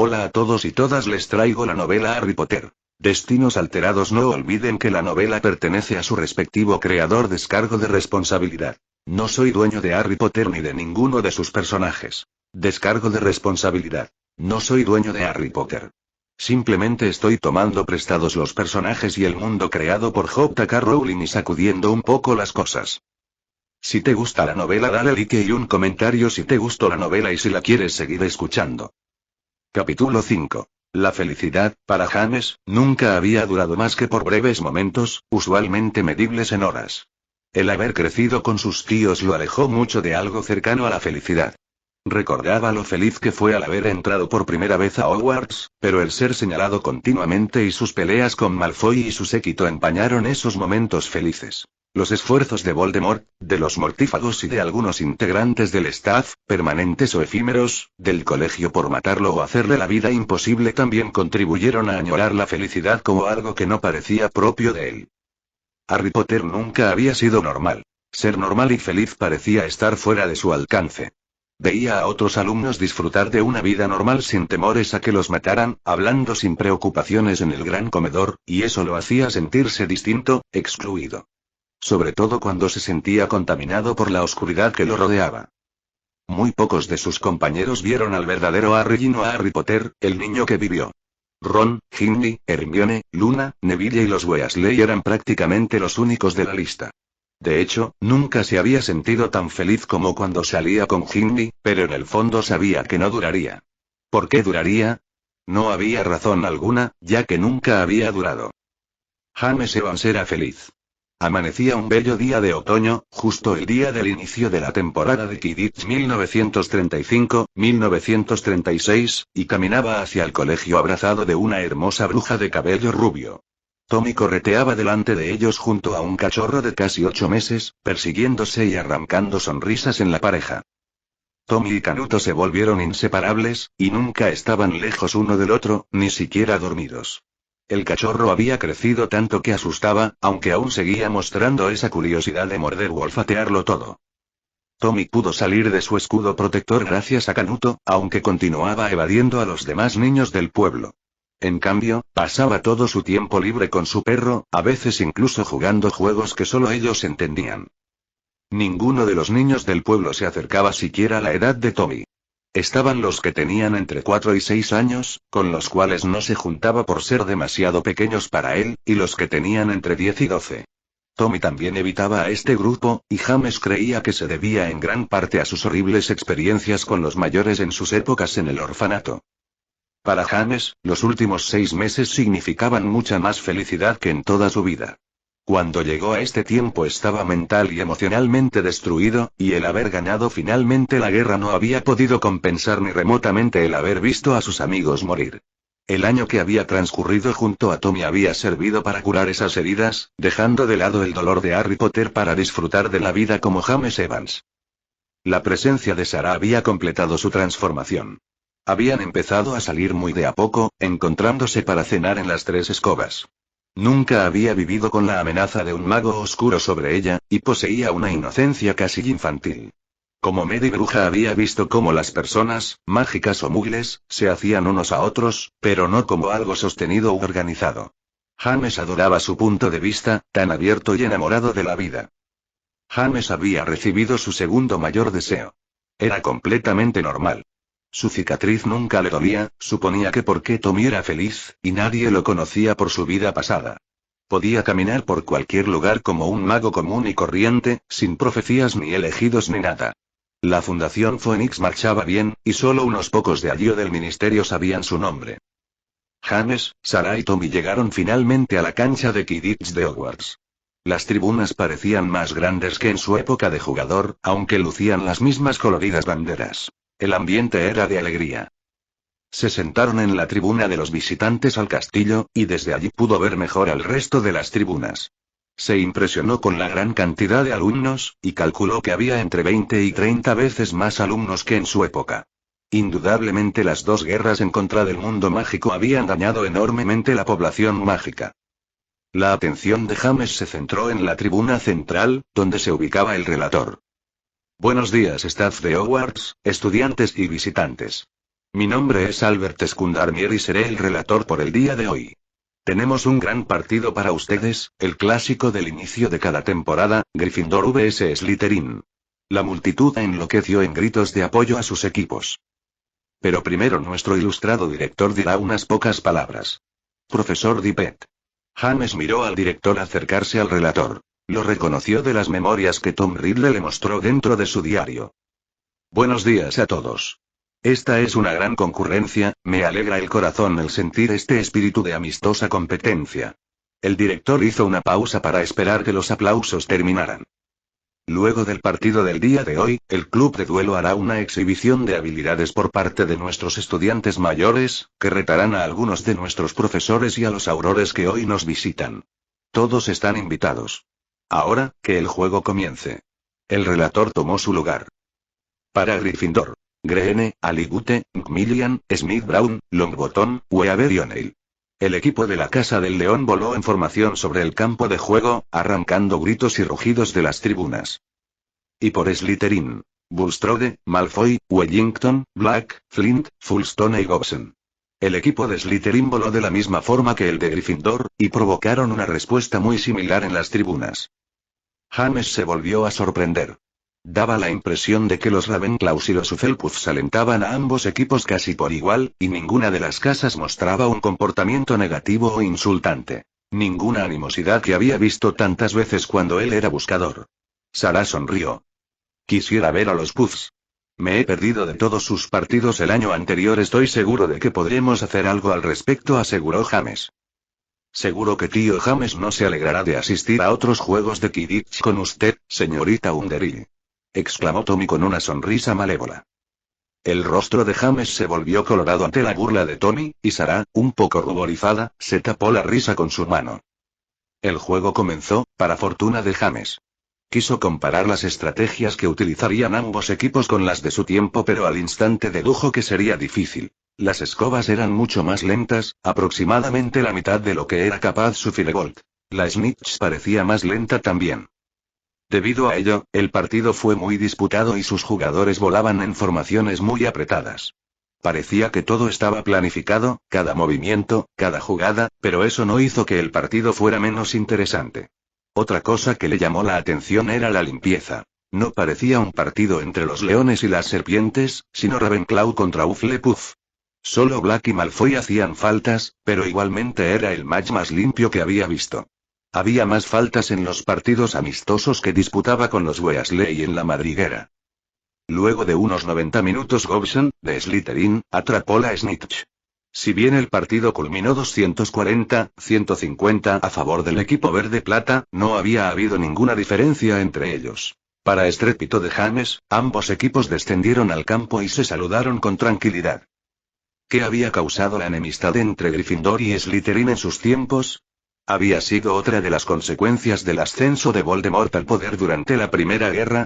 Hola a todos y todas, les traigo la novela Harry Potter. Destinos alterados. No olviden que la novela pertenece a su respectivo creador. Descargo de responsabilidad. No soy dueño de Harry Potter ni de ninguno de sus personajes. Descargo de responsabilidad. No soy dueño de Harry Potter. Simplemente estoy tomando prestados los personajes y el mundo creado por J.K. Rowling y sacudiendo un poco las cosas. Si te gusta la novela, dale like y un comentario si te gustó la novela y si la quieres seguir escuchando. Capítulo 5. La felicidad, para James, nunca había durado más que por breves momentos, usualmente medibles en horas. El haber crecido con sus tíos lo alejó mucho de algo cercano a la felicidad. Recordaba lo feliz que fue al haber entrado por primera vez a Hogwarts, pero el ser señalado continuamente y sus peleas con Malfoy y su séquito empañaron esos momentos felices. Los esfuerzos de Voldemort, de los mortífagos y de algunos integrantes del staff, permanentes o efímeros, del colegio por matarlo o hacerle la vida imposible también contribuyeron a añorar la felicidad como algo que no parecía propio de él. Harry Potter nunca había sido normal. Ser normal y feliz parecía estar fuera de su alcance. Veía a otros alumnos disfrutar de una vida normal sin temores a que los mataran, hablando sin preocupaciones en el gran comedor, y eso lo hacía sentirse distinto, excluido. Sobre todo cuando se sentía contaminado por la oscuridad que lo rodeaba. Muy pocos de sus compañeros vieron al verdadero Harry y no a Harry Potter, el niño que vivió. Ron, Ginny, Hermione, Luna, Neville y los Weasley eran prácticamente los únicos de la lista. De hecho, nunca se había sentido tan feliz como cuando salía con Ginny, pero en el fondo sabía que no duraría. ¿Por qué duraría? No había razón alguna, ya que nunca había durado. James Evans era feliz. Amanecía un bello día de otoño, justo el día del inicio de la temporada de Quidditch 1935-1936, y caminaba hacia el colegio abrazado de una hermosa bruja de cabello rubio. Tommy correteaba delante de ellos junto a un cachorro de casi 8 meses, persiguiéndose y arrancando sonrisas en la pareja. Tommy y Canuto se volvieron inseparables, y nunca estaban lejos uno del otro, ni siquiera dormidos. El cachorro había crecido tanto que asustaba, aunque aún seguía mostrando esa curiosidad de morder o olfatearlo todo. Tommy pudo salir de su escudo protector gracias a Canuto, aunque continuaba evadiendo a los demás niños del pueblo. En cambio, pasaba todo su tiempo libre con su perro, a veces incluso jugando juegos que solo ellos entendían. Ninguno de los niños del pueblo se acercaba siquiera a la edad de Tommy. Estaban los que tenían entre 4 y 6 años, con los cuales no se juntaba por ser demasiado pequeños para él, y los que tenían entre 10 y 12. Tommy también evitaba a este grupo, y James creía que se debía en gran parte a sus horribles experiencias con los mayores en sus épocas en el orfanato. Para James, los últimos 6 meses significaban mucha más felicidad que en toda su vida. Cuando llegó a este tiempo estaba mental y emocionalmente destruido, y el haber ganado finalmente la guerra no había podido compensar ni remotamente el haber visto a sus amigos morir. El año que había transcurrido junto a Tommy había servido para curar esas heridas, dejando de lado el dolor de Harry Potter para disfrutar de la vida como James Evans. La presencia de Sarah había completado su transformación. Habían empezado a salir muy de a poco, encontrándose para cenar en las 3 escobas. Nunca había vivido con la amenaza de un mago oscuro sobre ella, y poseía una inocencia casi infantil. Como bruja había visto cómo las personas, mágicas o mugles, se hacían unos a otros, pero no como algo sostenido u organizado. James adoraba su punto de vista, tan abierto y enamorado de la vida. James había recibido su segundo mayor deseo. Era completamente normal. Su cicatriz nunca le dolía, suponía que porque Tommy era feliz, y nadie lo conocía por su vida pasada. Podía caminar por cualquier lugar como un mago común y corriente, sin profecías ni elegidos ni nada. La Fundación Phoenix marchaba bien, y solo unos pocos de allí o del ministerio sabían su nombre. James, Sarah y Tommy llegaron finalmente a la cancha de Quidditch de Hogwarts. Las tribunas parecían más grandes que en su época de jugador, aunque lucían las mismas coloridas banderas. El ambiente era de alegría. Se sentaron en la tribuna de los visitantes al castillo, y desde allí pudo ver mejor al resto de las tribunas. Se impresionó con la gran cantidad de alumnos, y calculó que había entre 20 y 30 veces más alumnos que en su época. Indudablemente las 2 guerras en contra del mundo mágico habían dañado enormemente la población mágica. La atención de James se centró en la tribuna central, donde se ubicaba el relator. Buenos días, staff de Hogwarts, estudiantes y visitantes. Mi nombre es Albert Skundarmier y seré el relator por el día de hoy. Tenemos un gran partido para ustedes, el clásico del inicio de cada temporada, Gryffindor vs Slytherin. La multitud enloqueció en gritos de apoyo a sus equipos. Pero primero nuestro ilustrado director dirá unas pocas palabras. Profesor Dippet. James miró al director acercarse al relator. Lo reconoció de las memorias que Tom Riddle le mostró dentro de su diario. Buenos días a todos. Esta es una gran concurrencia, me alegra el corazón el sentir este espíritu de amistosa competencia. El director hizo una pausa para esperar que los aplausos terminaran. Luego del partido del día de hoy, el club de duelo hará una exhibición de habilidades por parte de nuestros estudiantes mayores, que retarán a algunos de nuestros profesores y a los aurores que hoy nos visitan. Todos están invitados. Ahora, que el juego comience. El relator tomó su lugar. Para Gryffindor. Greene, Aligute, Macmillan, Smith Brown, Longbottom, Weaver y O'Neill. El equipo de la Casa del León voló en formación sobre el campo de juego, arrancando gritos y rugidos de las tribunas. Y por Slytherin. Bulstrode, Malfoy, Wellington, Black, Flint, Fulstone y Gobson. El equipo de Slytherin voló de la misma forma que el de Gryffindor, y provocaron una respuesta muy similar en las tribunas. James se volvió a sorprender. Daba la impresión de que los Ravenclaws y los Hufflepuffs alentaban a ambos equipos casi por igual, y ninguna de las casas mostraba un comportamiento negativo o insultante. Ninguna animosidad que había visto tantas veces cuando él era buscador. Sarah sonrió. Quisiera ver a los Puffs. Me he perdido de todos sus partidos el año anterior. Estoy seguro de que podremos hacer algo al respecto, aseguró James. Seguro que tío James no se alegrará de asistir a otros juegos de Quidditch con usted, señorita Underhill. Exclamó Tommy con una sonrisa malévola. El rostro de James se volvió colorado ante la burla de Tommy, y Sarah, un poco ruborizada, se tapó la risa con su mano. El juego comenzó, para fortuna de James. Quiso comparar las estrategias que utilizarían ambos equipos con las de su tiempo, pero al instante dedujo que sería difícil. Las escobas eran mucho más lentas, aproximadamente la mitad de lo que era capaz su Firebolt. La Snitch parecía más lenta también. Debido a ello, el partido fue muy disputado y sus jugadores volaban en formaciones muy apretadas. Parecía que todo estaba planificado, cada movimiento, cada jugada, pero eso no hizo que el partido fuera menos interesante. Otra cosa que le llamó la atención era la limpieza. No parecía un partido entre los leones y las serpientes, sino Ravenclaw contra Hufflepuff. Solo Black y Malfoy hacían faltas, pero igualmente era el match más limpio que había visto. Había más faltas en los partidos amistosos que disputaba con los Weasley en la madriguera. Luego de unos 90 minutos Gobson, de Slytherin, atrapó la Snitch. Si bien el partido culminó 240-150 a favor del equipo verde plata, no había habido ninguna diferencia entre ellos. Para estrépito de James, ambos equipos descendieron al campo y se saludaron con tranquilidad. ¿Qué había causado la enemistad entre Gryffindor y Slytherin en sus tiempos? ¿Había sido otra de las consecuencias del ascenso de Voldemort al poder durante la Primera Guerra?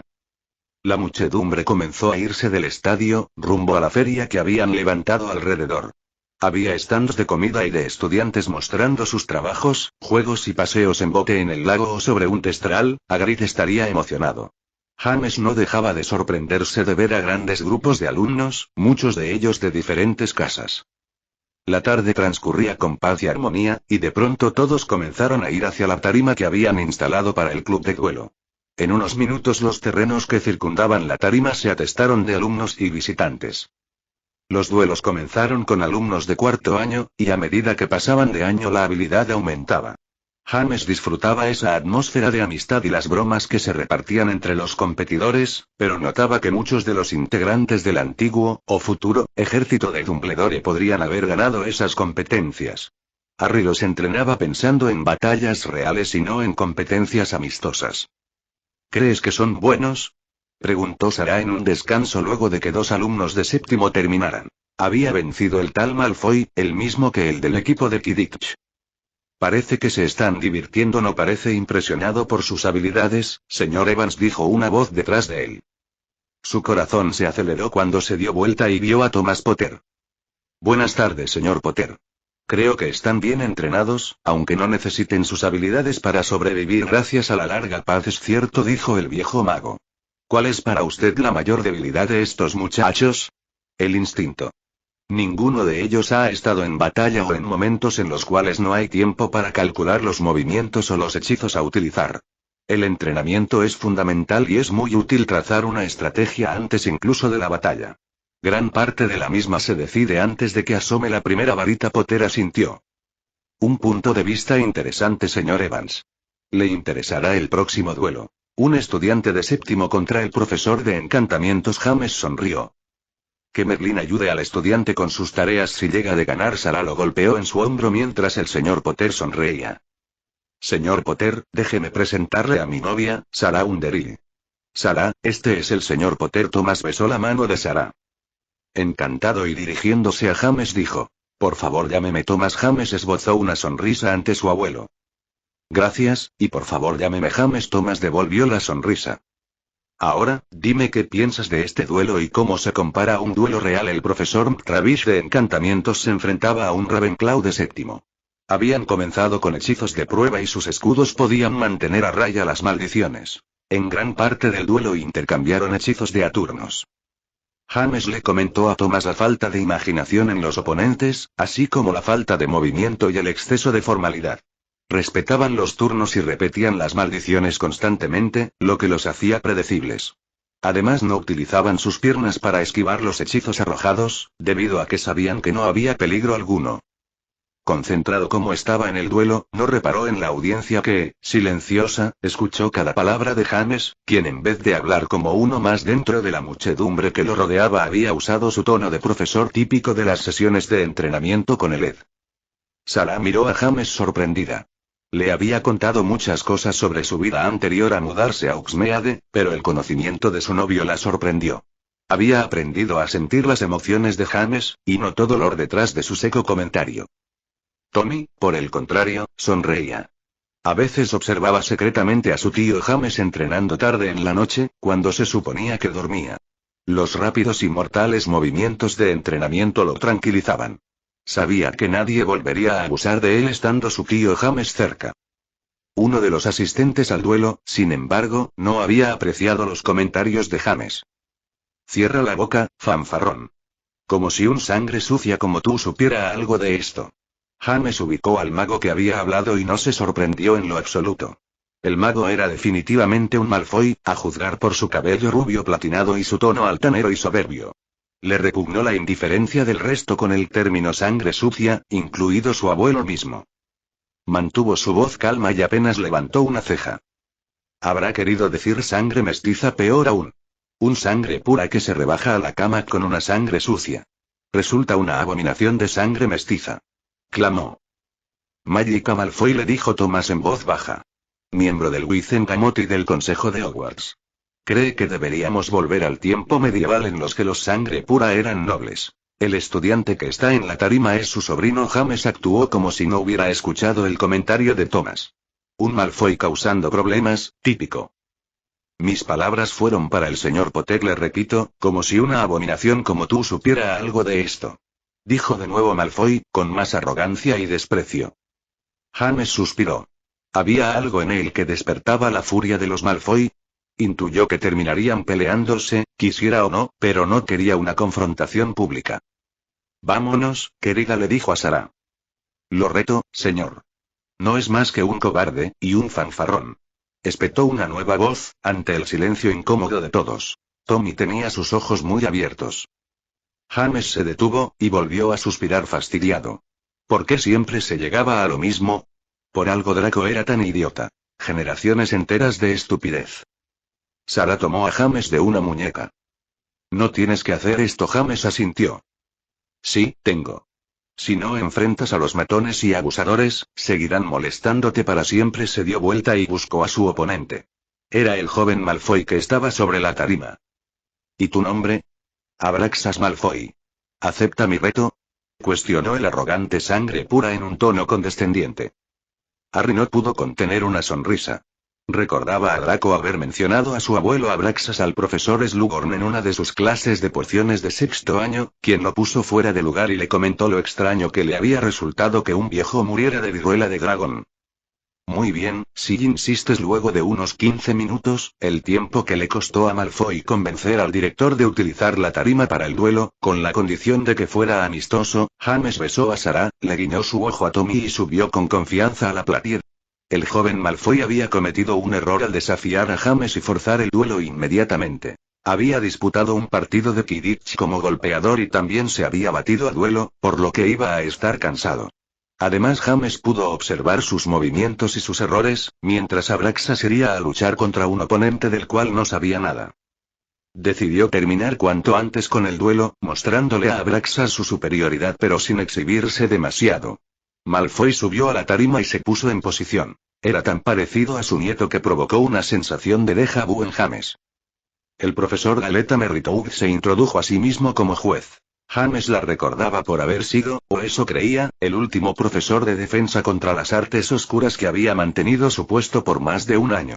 La muchedumbre comenzó a irse del estadio, rumbo a la feria que habían levantado alrededor. Había stands de comida y de estudiantes mostrando sus trabajos, juegos y paseos en bote en el lago o sobre un testral. Hagrid estaría emocionado. James no dejaba de sorprenderse de ver a grandes grupos de alumnos, muchos de ellos de diferentes casas. La tarde transcurría con paz y armonía, y de pronto todos comenzaron a ir hacia la tarima que habían instalado para el club de duelo. En unos minutos los terrenos que circundaban la tarima se atestaron de alumnos y visitantes. Los duelos comenzaron con alumnos de cuarto año, y a medida que pasaban de año la habilidad aumentaba. James disfrutaba esa atmósfera de amistad y las bromas que se repartían entre los competidores, pero notaba que muchos de los integrantes del antiguo, o futuro, ejército de Dumbledore podrían haber ganado esas competencias. Harry los entrenaba pensando en batallas reales y no en competencias amistosas. ¿Crees que son buenos?, preguntó Sarah en un descanso luego de que dos alumnos de séptimo terminaran. Había vencido el tal Malfoy, el mismo que el del equipo de Quidditch. Parece que se están divirtiendo. No parece impresionado por sus habilidades, señor Evans, dijo una voz detrás de él. Su corazón se aceleró cuando se dio vuelta y vio a Thomas Potter. Buenas tardes, señor Potter. Creo que están bien entrenados, aunque no necesiten sus habilidades para sobrevivir gracias a la larga paz. Es cierto, dijo el viejo mago. ¿Cuál es para usted la mayor debilidad de estos muchachos? El instinto. Ninguno de ellos ha estado en batalla o en momentos en los cuales no hay tiempo para calcular los movimientos o los hechizos a utilizar. El entrenamiento es fundamental y es muy útil trazar una estrategia antes incluso de la batalla. Gran parte de la misma se decide antes de que asome la primera varita. Potter asintió. Un punto de vista interesante, señor Evans. Le interesará el próximo duelo. Un estudiante de séptimo contra el profesor de encantamientos. James sonrió. Que Merlin ayude al estudiante con sus tareas si llega de ganar. Sarah lo golpeó en su hombro mientras el señor Potter sonreía. Señor Potter, déjeme presentarle a mi novia, Sarah Underhill. Sarah, este es el señor Potter. Thomas besó la mano de Sarah. Encantado, y dirigiéndose a James dijo. Por favor, llámeme Thomas. James esbozó una sonrisa ante su abuelo. Gracias, y por favor llámeme James. Thomas devolvió la sonrisa. Ahora, dime qué piensas de este duelo y cómo se compara a un duelo real. El profesor Travis de encantamientos se enfrentaba a un Ravenclaw de séptimo. Habían comenzado con hechizos de prueba y sus escudos podían mantener a raya las maldiciones. En gran parte del duelo intercambiaron hechizos de a turnos. James le comentó a Thomas la falta de imaginación en los oponentes, así como la falta de movimiento y el exceso de formalidad. Respetaban los turnos y repetían las maldiciones constantemente, lo que los hacía predecibles. Además, no utilizaban sus piernas para esquivar los hechizos arrojados, debido a que sabían que no había peligro alguno. Concentrado como estaba en el duelo, no reparó en la audiencia que, silenciosa, escuchó cada palabra de James, quien en vez de hablar como uno más dentro de la muchedumbre que lo rodeaba había usado su tono de profesor típico de las sesiones de entrenamiento con el Ed. Sarah miró a James sorprendida. Le había contado muchas cosas sobre su vida anterior a mudarse a Uxmeade, pero el conocimiento de su novio la sorprendió. Había aprendido a sentir las emociones de James, y notó dolor detrás de su seco comentario. Tommy, por el contrario, sonreía. A veces observaba secretamente a su tío James entrenando tarde en la noche, cuando se suponía que dormía. Los rápidos y mortales movimientos de entrenamiento lo tranquilizaban. Sabía que nadie volvería a abusar de él estando su tío James cerca. Uno de los asistentes al duelo, sin embargo, no había apreciado los comentarios de James. Cierra la boca, fanfarrón. Como si un sangre sucia como tú supiera algo de esto. James ubicó al mago que había hablado y no se sorprendió en lo absoluto. El mago era definitivamente un Malfoy, a juzgar por su cabello rubio platinado y su tono altanero y soberbio. Le repugnó la indiferencia del resto con el término sangre sucia, incluido su abuelo mismo. Mantuvo su voz calma y apenas levantó una ceja. Habrá querido decir sangre mestiza, peor aún. Un sangre pura que se rebaja a la cama con una sangre sucia. Resulta una abominación de sangre mestiza. Clamó. Magica Malfoy, le dijo Thomas en voz baja. Miembro del Wizengamot y del Consejo de Hogwarts. Cree que deberíamos volver al tiempo medieval en los que los sangre pura eran nobles. El estudiante que está en la tarima es su sobrino. James actuó como si no hubiera escuchado el comentario de Thomas. Un Malfoy causando problemas, típico. Mis palabras fueron para el señor Potter, le repito, como si una abominación como tú supiera algo de esto. Dijo de nuevo Malfoy, con más arrogancia y desprecio. James suspiró. Había algo en él que despertaba la furia de los Malfoy. Intuyó que terminarían peleándose, quisiera o no, pero no quería una confrontación pública. Vámonos, querida, le dijo a Sarah. Lo reto, señor. No es más que un cobarde, y un fanfarrón. Espetó una nueva voz, ante el silencio incómodo de todos. Tommy tenía sus ojos muy abiertos. James se detuvo, y volvió a suspirar fastidiado. ¿Por qué siempre se llegaba a lo mismo? Por algo Draco era tan idiota. Generaciones enteras de estupidez. Sarah tomó a James de una muñeca. No tienes que hacer esto, James asintió. Sí, tengo. Si no enfrentas a los matones y abusadores, seguirán molestándote para siempre. Se dio vuelta y buscó a su oponente. Era el joven Malfoy que estaba sobre la tarima. ¿Y tu nombre? Abraxas Malfoy. ¿Acepta mi reto? Cuestionó el arrogante sangre pura en un tono condescendiente. Harry no pudo contener una sonrisa. Recordaba a Draco haber mencionado a su abuelo Abraxas al profesor Slughorn en una de sus clases de pociones de sexto año, quien lo puso fuera de lugar y le comentó lo extraño que le había resultado que un viejo muriera de viruela de dragón. Muy bien, si insistes. Luego de unos 15 minutos, el tiempo que le costó a Malfoy convencer al director de utilizar la tarima para el duelo, con la condición de que fuera amistoso, James besó a Sarah, le guiñó su ojo a Tommy y subió con confianza a la platea. El joven Malfoy había cometido un error al desafiar a James y forzar el duelo inmediatamente. Había disputado un partido de Quidditch como golpeador y también se había batido a duelo, por lo que iba a estar cansado. Además, James pudo observar sus movimientos y sus errores, mientras Abraxas iría a luchar contra un oponente del cual no sabía nada. Decidió terminar cuanto antes con el duelo, mostrándole a Abraxas su superioridad pero sin exhibirse demasiado. Malfoy subió a la tarima y se puso en posición. Era tan parecido a su nieto que provocó una sensación de déjà vu en James. El profesor Galeta Merritou se introdujo a sí mismo como juez. James la recordaba por haber sido, o eso creía, el último profesor de defensa contra las artes oscuras que había mantenido su puesto por más de un año.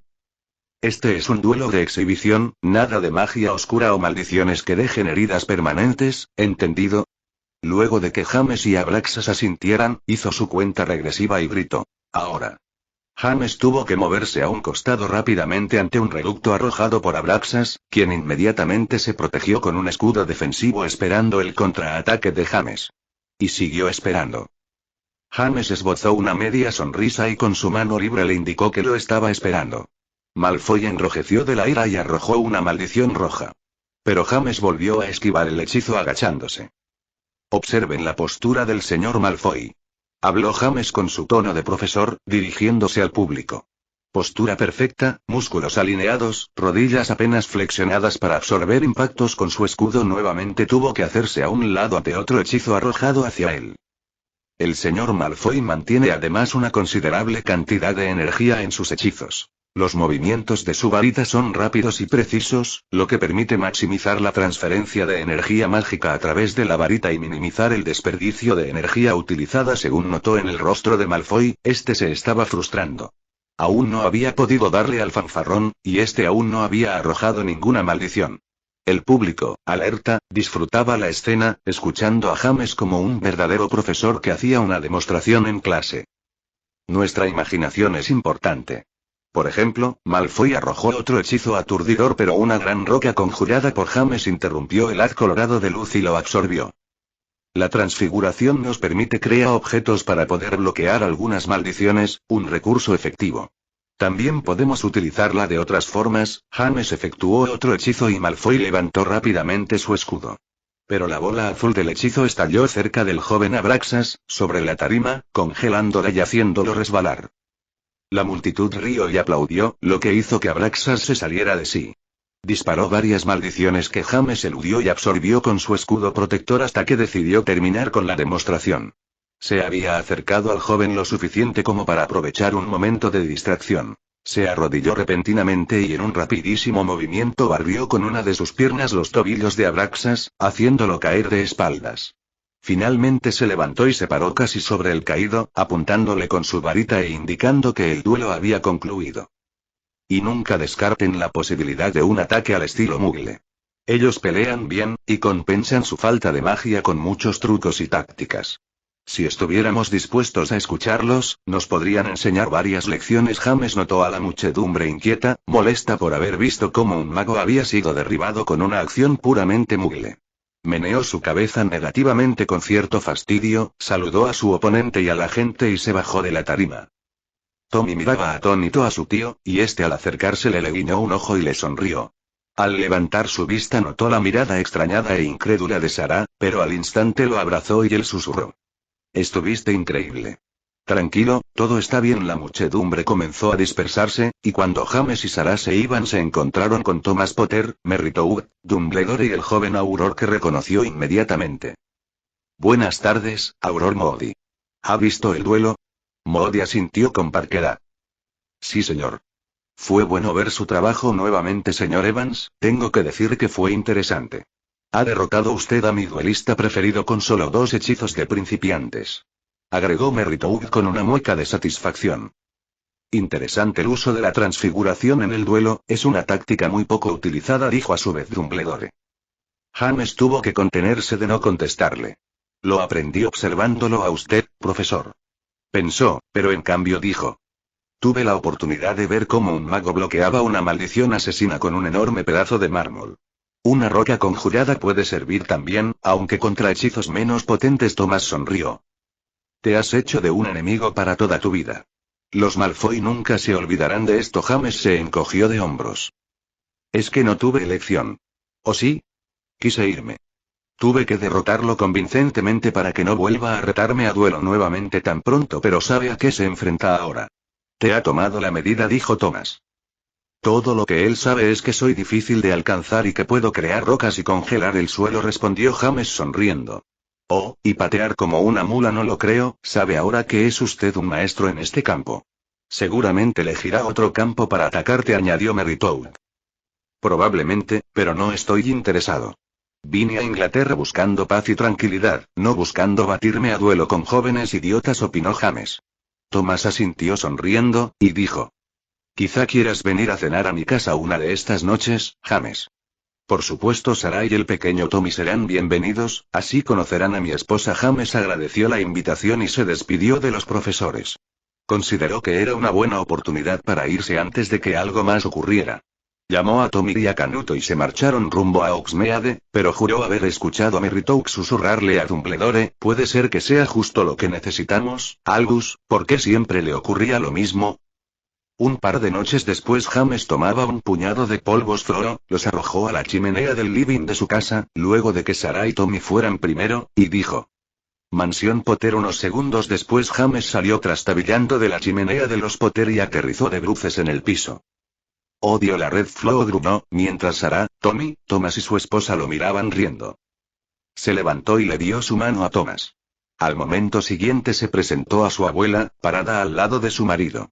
Este es un duelo de exhibición, nada de magia oscura o maldiciones que dejen heridas permanentes, ¿entendido? Luego de que James y Abraxas asintieran, hizo su cuenta regresiva y gritó: «Ahora». James tuvo que moverse a un costado rápidamente ante un reducto arrojado por Abraxas, quien inmediatamente se protegió con un escudo defensivo esperando el contraataque de James. Y siguió esperando. James esbozó una media sonrisa y con su mano libre le indicó que lo estaba esperando. Malfoy enrojeció de la ira y arrojó una maldición roja. Pero James volvió a esquivar el hechizo agachándose. «Observen la postura del señor Malfoy», habló James con su tono de profesor, dirigiéndose al público. Postura perfecta, músculos alineados, rodillas apenas flexionadas para absorber impactos con su escudo. Nuevamente tuvo que hacerse a un lado ante otro hechizo arrojado hacia él. El señor Malfoy mantiene además una considerable cantidad de energía en sus hechizos. Los movimientos de su varita son rápidos y precisos, lo que permite maximizar la transferencia de energía mágica a través de la varita y minimizar el desperdicio de energía utilizada. Según notó en el rostro de Malfoy, este se estaba frustrando. Aún no había podido darle al fanfarrón, y este aún no había arrojado ninguna maldición. El público, alerta, disfrutaba la escena, escuchando a James como un verdadero profesor que hacía una demostración en clase. Nuestra imaginación es importante. Por ejemplo, Malfoy arrojó otro hechizo aturdidor, pero una gran roca conjurada por James interrumpió el haz colorado de luz y lo absorbió. La transfiguración nos permite crear objetos para poder bloquear algunas maldiciones, un recurso efectivo. También podemos utilizarla de otras formas. James efectuó otro hechizo y Malfoy levantó rápidamente su escudo. Pero la bola azul del hechizo estalló cerca del joven Abraxas, sobre la tarima, congelándole y haciéndolo resbalar. La multitud rió y aplaudió, lo que hizo que Abraxas se saliera de sí. Disparó varias maldiciones que James eludió y absorbió con su escudo protector hasta que decidió terminar con la demostración. Se había acercado al joven lo suficiente como para aprovechar un momento de distracción. Se arrodilló repentinamente y en un rapidísimo movimiento barrió con una de sus piernas los tobillos de Abraxas, haciéndolo caer de espaldas. Finalmente se levantó y se paró casi sobre el caído, apuntándole con su varita e indicando que el duelo había concluido. Y nunca descarten la posibilidad de un ataque al estilo Muggle. Ellos pelean bien, y compensan su falta de magia con muchos trucos y tácticas. Si estuviéramos dispuestos a escucharlos, nos podrían enseñar varias lecciones. James notó a la muchedumbre inquieta, molesta por haber visto cómo un mago había sido derribado con una acción puramente Muggle. Meneó su cabeza negativamente con cierto fastidio, saludó a su oponente y a la gente y se bajó de la tarima. Tommy miraba atónito a su tío, y este al acercársele le guiñó un ojo y le sonrió. Al levantar su vista notó la mirada extrañada e incrédula de Sarah, pero al instante lo abrazó y él susurró: «Estuviste increíble». «Tranquilo, todo está bien». La muchedumbre comenzó a dispersarse, y cuando James y Sarah se iban se encontraron con Thomas Potter, Merritou, Dumbledore y el joven Auror, que reconoció inmediatamente. «Buenas tardes, Auror Moody. ¿Ha visto el duelo?» Moody asintió con parquedad. «Sí, señor. Fue bueno ver su trabajo nuevamente, señor Evans. Tengo que decir que fue interesante. Ha derrotado usted a mi duelista preferido con solo 2 hechizos de principiantes», agregó Merritou con una mueca de satisfacción. «Interesante el uso de la transfiguración en el duelo, es una táctica muy poco utilizada», dijo a su vez Dumbledore. James tuvo que contenerse de no contestarle. «Lo aprendí observándolo a usted, profesor». Pensó, pero en cambio dijo: Tuve la oportunidad de ver cómo un mago bloqueaba una maldición asesina con un enorme pedazo de mármol. Una roca conjurada puede servir también, aunque contra hechizos menos potentes. Thomas sonrió. Te has hecho de un enemigo para toda tu vida. Los Malfoy nunca se olvidarán de esto. James se encogió de hombros. Es que no tuve elección. ¿O sí? Quise irme. Tuve que derrotarlo convincentemente para que no vuelva a retarme a duelo nuevamente tan pronto, pero ¿sabe a qué se enfrenta ahora? Te ha tomado la medida, dijo Thomas. Todo lo que él sabe es que soy difícil de alcanzar y que puedo crear rocas y congelar el suelo, respondió James sonriendo. Oh, y patear como una mula no lo creo. Sabe ahora que es usted un maestro en este campo. Seguramente elegirá otro campo para atacarte, añadió Merrytoad. Probablemente, pero no estoy interesado. Vine a Inglaterra buscando paz y tranquilidad, no buscando batirme a duelo con jóvenes idiotas, opinó James. Thomas asintió sonriendo, y dijo. Quizá quieras venir a cenar a mi casa una de estas noches, James. Por supuesto, Sarah y el pequeño Tommy serán bienvenidos, así conocerán a mi esposa. James agradeció la invitación y se despidió de los profesores. Consideró que era una buena oportunidad para irse antes de que algo más ocurriera. Llamó a Tommy y a Canuto y se marcharon rumbo a Hogsmeade, pero juró haber escuchado a Merrytoad susurrarle a Dumbledore, puede ser que sea justo lo que necesitamos, Albus, ¿por qué siempre le ocurría lo mismo? Un par de noches después James tomaba un puñado de polvos floro, los arrojó a la chimenea del living de su casa, luego de que Sarah y Tommy fueran primero, y dijo. Mansión Potter. Unos segundos después James salió trastabillando de la chimenea de los Potter y aterrizó de bruces en el piso. Odio la Red Floor, gruñó, mientras Sarah, Tommy, Thomas y su esposa lo miraban riendo. Se levantó y le dio su mano a Thomas. Al momento siguiente se presentó a su abuela, parada al lado de su marido.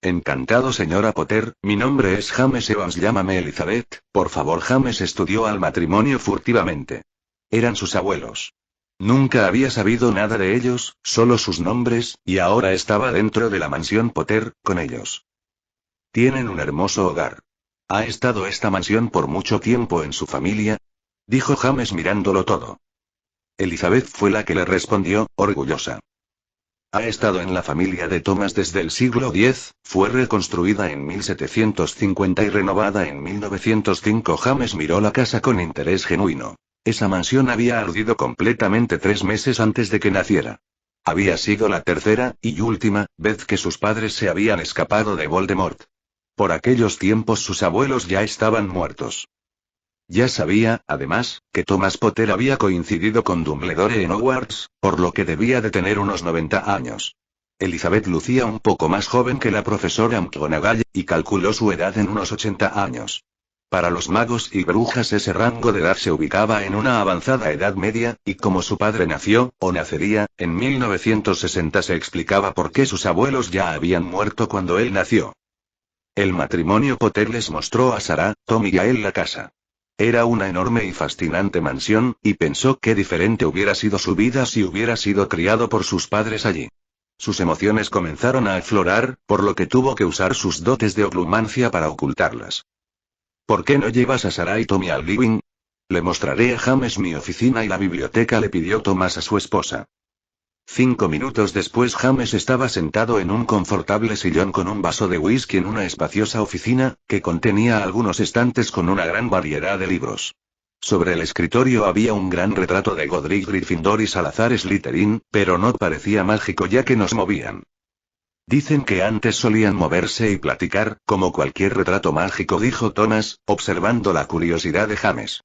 Encantado, señora Potter, mi nombre es James Evans, llámame Elizabeth, por favor. James estudió al matrimonio furtivamente. Eran sus abuelos. Nunca había sabido nada de ellos, solo sus nombres, y ahora estaba dentro de la mansión Potter, con ellos. Tienen un hermoso hogar. ¿Ha estado esta mansión por mucho tiempo en su familia? Dijo James mirándolo todo. Elizabeth fue la que le respondió, orgullosa. Ha estado en la familia de Thomas desde el siglo X, fue reconstruida en 1750 y renovada en 1905. James miró la casa con interés genuino. Esa mansión había ardido completamente 3 meses antes de que naciera. Había sido la tercera, y última, vez que sus padres se habían escapado de Voldemort. Por aquellos tiempos sus abuelos ya estaban muertos. Ya sabía, además, que Thomas Potter había coincidido con Dumbledore en Hogwarts, por lo que debía de tener unos 90 años. Elizabeth lucía un poco más joven que la profesora McGonagall, y calculó su edad en unos 80 años. Para los magos y brujas ese rango de edad se ubicaba en una avanzada edad media, y como su padre nació, o nacería, en 1960 se explicaba por qué sus abuelos ya habían muerto cuando él nació. El matrimonio Potter les mostró a Sarah, Tommy y a él la casa. Era una enorme y fascinante mansión, y pensó qué diferente hubiera sido su vida si hubiera sido criado por sus padres allí. Sus emociones comenzaron a aflorar, por lo que tuvo que usar sus dotes de oclumancia para ocultarlas. ¿Por qué no llevas a Sarah y Tommy al living? Le mostraré a James mi oficina y la biblioteca, le pidió Thomas a su esposa. 5 minutos después James estaba sentado en un confortable sillón con un vaso de whisky en una espaciosa oficina, que contenía algunos estantes con una gran variedad de libros. Sobre el escritorio había un gran retrato de Godric Gryffindor y Salazar Slytherin, pero no parecía mágico ya que no se movían. Dicen que antes solían moverse y platicar, como cualquier retrato mágico, dijo Thomas, observando la curiosidad de James.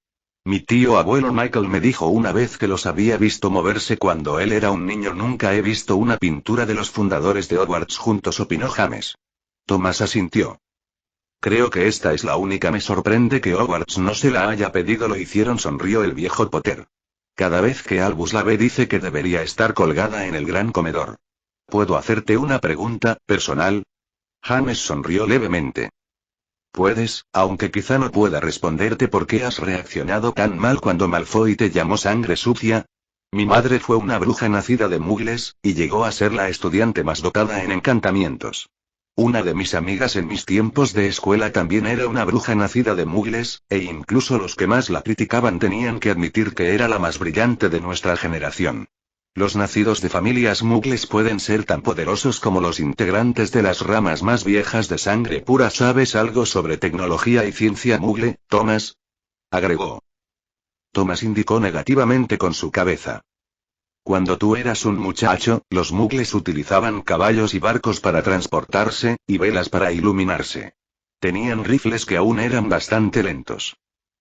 Mi tío abuelo Michael me dijo una vez que los había visto moverse cuando él era un niño. Nunca he visto una pintura de los fundadores de Hogwarts juntos, opinó James. Thomas asintió. Creo que esta es la única. Me sorprende que Hogwarts no se la haya pedido. Lo hicieron, sonrió el viejo Potter. Cada vez que Albus la ve dice que debería estar colgada en el gran comedor. ¿Puedo hacerte una pregunta personal? James sonrió levemente. Puedes, aunque quizá no pueda responderte por qué has reaccionado tan mal cuando Malfoy te llamó sangre sucia. Mi madre fue una bruja nacida de muggles, y llegó a ser la estudiante más dotada en encantamientos. Una de mis amigas en mis tiempos de escuela también era una bruja nacida de muggles, e incluso los que más la criticaban tenían que admitir que era la más brillante de nuestra generación. Los nacidos de familias muggles pueden ser tan poderosos como los integrantes de las ramas más viejas de sangre pura. ¿Sabes algo sobre tecnología y ciencia muggle, Thomas?, agregó. Thomas indicó negativamente con su cabeza. Cuando tú eras un muchacho, los muggles utilizaban caballos y barcos para transportarse, y velas para iluminarse. Tenían rifles que aún eran bastante lentos.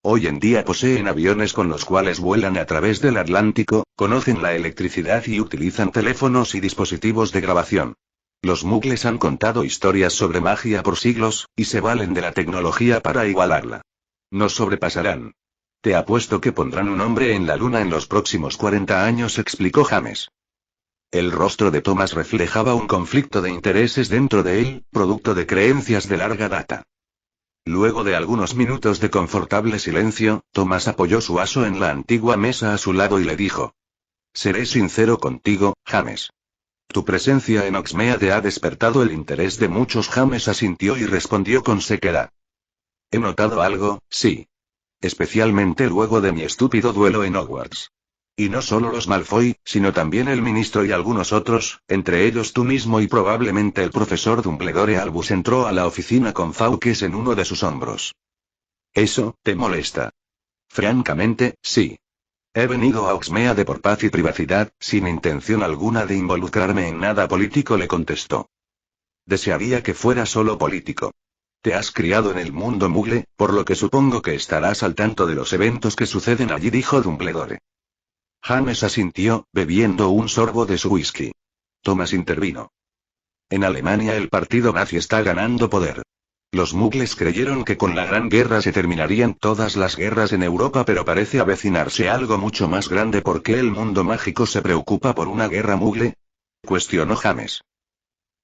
Hoy en día poseen aviones con los cuales vuelan a través del Atlántico, conocen la electricidad y utilizan teléfonos y dispositivos de grabación. Los muggles han contado historias sobre magia por siglos, y se valen de la tecnología para igualarla. Nos sobrepasarán. Te apuesto que pondrán un hombre en la luna en los próximos 40 años, explicó James. El rostro de Thomas reflejaba un conflicto de intereses dentro de él, producto de creencias de larga data. Luego de algunos minutos de confortable silencio, Thomas apoyó su vaso en la antigua mesa a su lado y le dijo. Seré sincero contigo, James. Tu presencia en Oxmeade ha despertado el interés de muchos. James asintió y respondió con sequedad. He notado algo, sí. Especialmente luego de mi estúpido duelo en Hogwarts. Y no solo los Malfoy, sino también el ministro y algunos otros, entre ellos tú mismo y probablemente el profesor Dumbledore. Albus entró a la oficina con Fawkes en uno de sus hombros. ¿Eso te molesta? Francamente, sí. He venido a Oxmeade por paz y privacidad, sin intención alguna de involucrarme en nada político, le contestó. Desearía que fuera solo político. Te has criado en el mundo muggle, por lo que supongo que estarás al tanto de los eventos que suceden allí, dijo Dumbledore. James asintió, bebiendo un sorbo de su whisky. Thomas intervino. En Alemania el partido nazi está ganando poder. Los muggles creyeron que con la Gran Guerra se terminarían todas las guerras en Europa, pero parece avecinarse algo mucho más grande. ¿Por qué el mundo mágico se preocupa por una guerra muggle?, cuestionó James.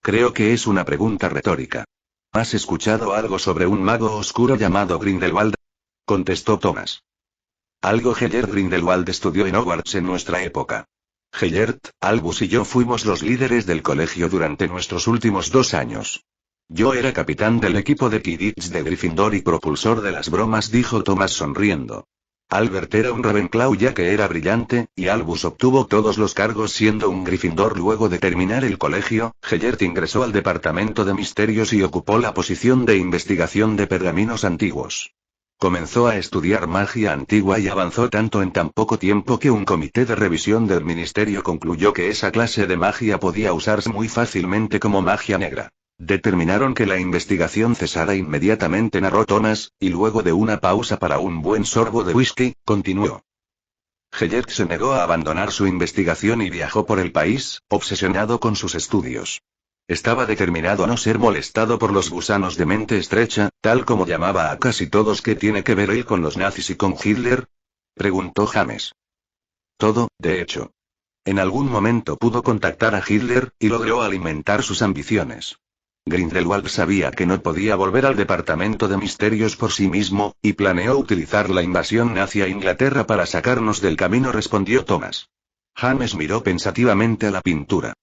Creo que es una pregunta retórica. ¿Has escuchado algo sobre un mago oscuro llamado Grindelwald?, contestó Thomas. Algo. Gellert Grindelwald estudió en Hogwarts en nuestra época. Gellert, Albus y yo fuimos los líderes del colegio durante nuestros últimos 2 años. Yo era capitán del equipo de Quidditch de Gryffindor y propulsor de las bromas, dijo Thomas sonriendo. Albert era un Ravenclaw ya que era brillante, y Albus obtuvo todos los cargos siendo un Gryffindor. Luego de terminar el colegio, Gellert ingresó al departamento de misterios y ocupó la posición de investigación de pergaminos antiguos. Comenzó a estudiar magia antigua y avanzó tanto en tan poco tiempo que un comité de revisión del ministerio concluyó que esa clase de magia podía usarse muy fácilmente como magia negra. Determinaron que la investigación cesara inmediatamente, narró Thomas, y luego de una pausa para un buen sorbo de whisky, continuó. Gellert se negó a abandonar su investigación y viajó por el país, obsesionado con sus estudios. Estaba determinado a no ser molestado por los gusanos de mente estrecha, tal como llamaba a casi todos. ¿Qué tiene que ver él con los nazis y con Hitler?, preguntó James. Todo, de hecho. En algún momento pudo contactar a Hitler, y logró alimentar sus ambiciones. Grindelwald sabía que no podía volver al departamento de misterios por sí mismo, y planeó utilizar la invasión nazi a Inglaterra para sacarnos del camino, respondió Thomas. James miró pensativamente a la pintura.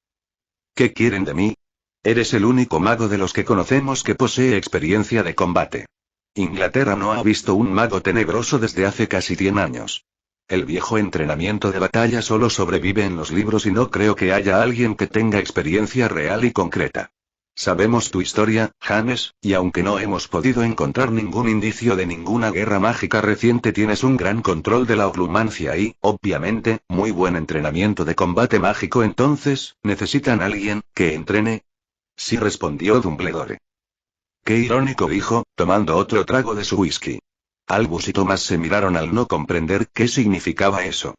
¿Qué quieren de mí? Eres el único mago de los que conocemos que posee experiencia de combate. Inglaterra no ha visto un mago tenebroso desde hace casi 100 años. El viejo entrenamiento de batalla solo sobrevive en los libros y no creo que haya alguien que tenga experiencia real y concreta. Sabemos tu historia, James, y aunque no hemos podido encontrar ningún indicio de ninguna guerra mágica reciente, tienes un gran control de la oclumancia y, obviamente, muy buen entrenamiento de combate mágico. Entonces, ¿necesitan alguien que entrene? Sí, respondió Dumbledore. Qué irónico, dijo, tomando otro trago de su whisky. Albus y Thomas se miraron al no comprender qué significaba eso.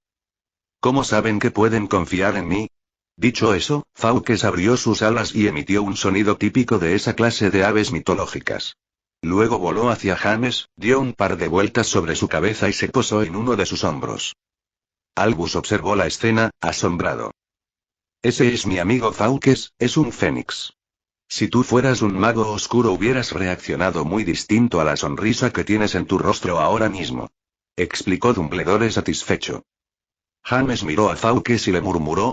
¿Cómo saben que pueden confiar en mí? Dicho eso, Fawkes abrió sus alas y emitió un sonido típico de esa clase de aves mitológicas. Luego voló hacia James, dio un par de vueltas sobre su cabeza y se posó en uno de sus hombros. Albus observó la escena, asombrado. Ese es mi amigo Fawkes, es un fénix. Si tú fueras un mago oscuro hubieras reaccionado muy distinto a la sonrisa que tienes en tu rostro ahora mismo, explicó Dumbledore satisfecho. James miró a Fawkes y le murmuró.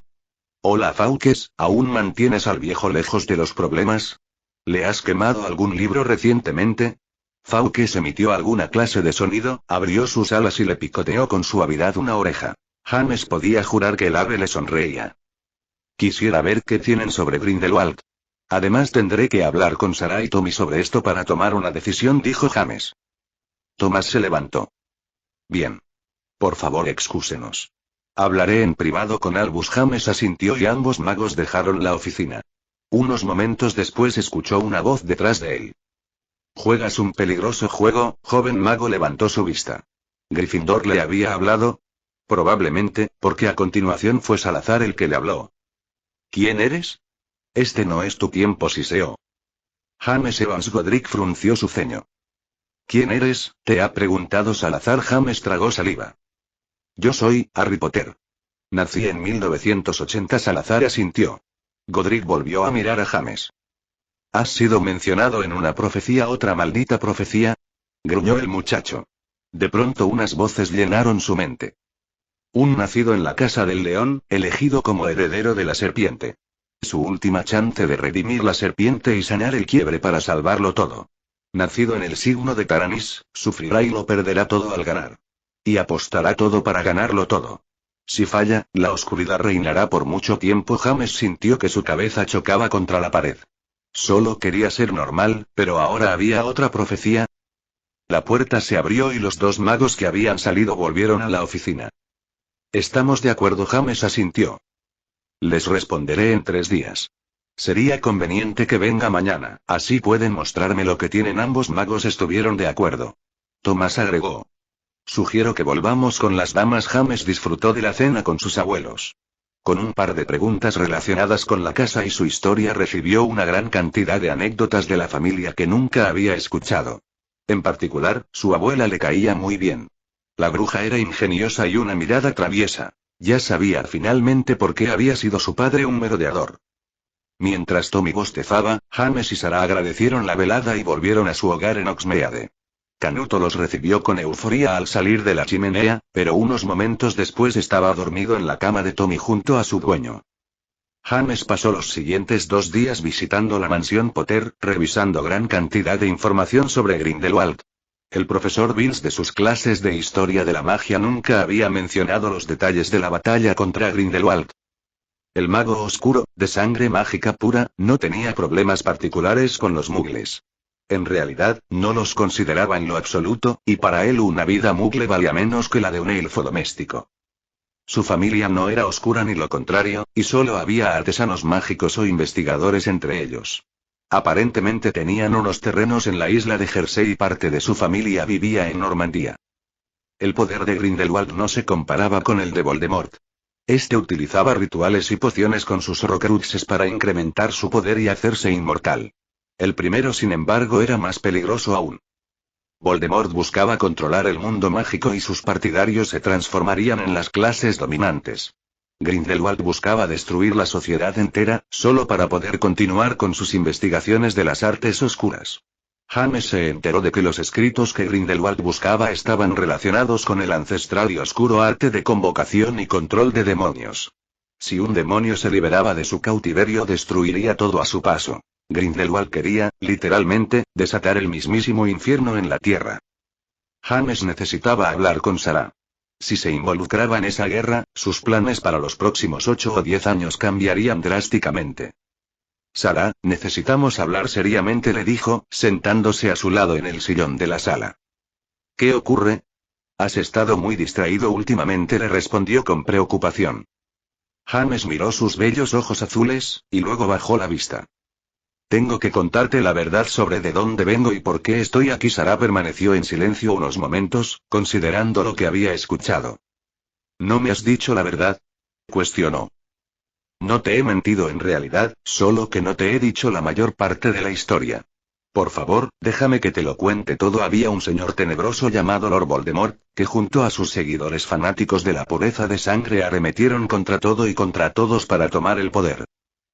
Hola Fawkes, ¿aún mantienes al viejo lejos de los problemas? ¿Le has quemado algún libro recientemente? Fawkes emitió alguna clase de sonido, abrió sus alas y le picoteó con suavidad una oreja. James podía jurar que el ave le sonreía. Quisiera ver qué tienen sobre Grindelwald. Además tendré que hablar con Sarah y Tommy sobre esto para tomar una decisión, dijo James. Thomas se levantó. Bien. Por favor, excúsenos. Hablaré en privado con Albus. James asintió y ambos magos dejaron la oficina. Unos momentos después escuchó una voz detrás de él. ¿Juegas un peligroso juego, joven mago? Levantó su vista. ¿Gryffindor le había hablado? Probablemente, porque a continuación fue Salazar el que le habló. ¿Quién eres? Este no es tu tiempo, siseó. James Evans. Godric frunció su ceño. ¿Quién eres? ¿Te ha preguntado Salazar? James tragó saliva. Yo soy Harry Potter. Nací en 1980. Salazar asintió. Godric volvió a mirar a James. ¿Has sido mencionado en una profecía? ¿Otra maldita profecía? Gruñó el muchacho. De pronto unas voces llenaron su mente. Un nacido en la casa del león, elegido como heredero de la serpiente. Su última chance de redimir la serpiente y sanar el quiebre para salvarlo todo. Nacido en el signo de Taranis, sufrirá y lo perderá todo al ganar. Y apostará todo para ganarlo todo. Si falla, la oscuridad reinará por mucho tiempo. James sintió que su cabeza chocaba contra la pared. Solo quería ser normal, pero ahora había otra profecía. La puerta se abrió y los dos magos que habían salido volvieron a la oficina. Estamos de acuerdo, James asintió. Les responderé en 3 días. Sería conveniente que venga mañana, así pueden mostrarme lo que tienen. Ambos magos estuvieron de acuerdo. Thomas agregó. Sugiero que volvamos con las damas. James disfrutó de la cena con sus abuelos. Con un par de preguntas relacionadas con la casa y su historia recibió una gran cantidad de anécdotas de la familia que nunca había escuchado. En particular, su abuela le caía muy bien. La bruja era ingeniosa y una mirada traviesa. Ya sabía finalmente por qué había sido su padre un merodeador. Mientras Tommy bostezaba, James y Sarah agradecieron la velada y volvieron a su hogar en Oxmeade. Canuto los recibió con euforía al salir de la chimenea, pero unos momentos después estaba dormido en la cama de Tommy junto a su dueño. James pasó los siguientes 2 días visitando la mansión Potter, revisando gran cantidad de información sobre Grindelwald. El profesor Vince de sus clases de historia de la magia nunca había mencionado los detalles de la batalla contra Grindelwald. El mago oscuro, de sangre mágica pura, no tenía problemas particulares con los muggles. En realidad, no los consideraba en lo absoluto, y para él una vida muggle valía menos que la de un elfo doméstico. Su familia no era oscura ni lo contrario, y solo había artesanos mágicos o investigadores entre ellos. Aparentemente tenían unos terrenos en la isla de Jersey y parte de su familia vivía en Normandía. El poder de Grindelwald no se comparaba con el de Voldemort. Este utilizaba rituales y pociones con sus horcruxes para incrementar su poder y hacerse inmortal. El primero, sin embargo, era más peligroso aún. Voldemort buscaba controlar el mundo mágico y sus partidarios se transformarían en las clases dominantes. Grindelwald buscaba destruir la sociedad entera, solo para poder continuar con sus investigaciones de las artes oscuras. James se enteró de que los escritos que Grindelwald buscaba estaban relacionados con el ancestral y oscuro arte de convocación y control de demonios. Si un demonio se liberaba de su cautiverio, destruiría todo a su paso. Grindelwald quería, literalmente, desatar el mismísimo infierno en la tierra. James necesitaba hablar con Sarah. Si se involucraba en esa guerra, sus planes para los próximos 8 o 10 años cambiarían drásticamente. Sarah, necesitamos hablar seriamente, le dijo, sentándose a su lado en el sillón de la sala. ¿Qué ocurre? Has estado muy distraído últimamente, le respondió con preocupación. James miró sus bellos ojos azules, y luego bajó la vista. Tengo que contarte la verdad sobre de dónde vengo y por qué estoy aquí. Sarah permaneció en silencio unos momentos, considerando lo que había escuchado. ¿No me has dicho la verdad?, cuestionó. No te he mentido en realidad, solo que no te he dicho la mayor parte de la historia. Por favor, déjame que te lo cuente todo. Había un señor tenebroso llamado Lord Voldemort, que junto a sus seguidores fanáticos de la pureza de sangre arremetieron contra todo y contra todos para tomar el poder.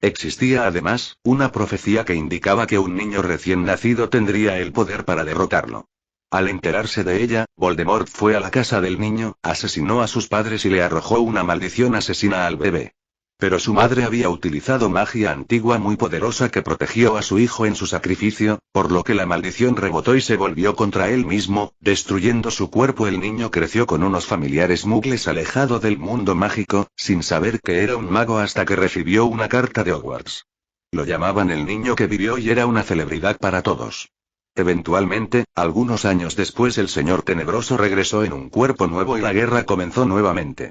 Existía además, una profecía que indicaba que un niño recién nacido tendría el poder para derrotarlo. Al enterarse de ella, Voldemort fue a la casa del niño, asesinó a sus padres y le arrojó una maldición asesina al bebé. Pero su madre había utilizado magia antigua muy poderosa que protegió a su hijo en su sacrificio, por lo que la maldición rebotó y se volvió contra él mismo, destruyendo su cuerpo. El niño creció con unos familiares mugles alejado del mundo mágico, sin saber que era un mago hasta que recibió una carta de Hogwarts. Lo llamaban el niño que vivió y era una celebridad para todos. Eventualmente, algunos años después el Señor Tenebroso regresó en un cuerpo nuevo y la guerra comenzó nuevamente.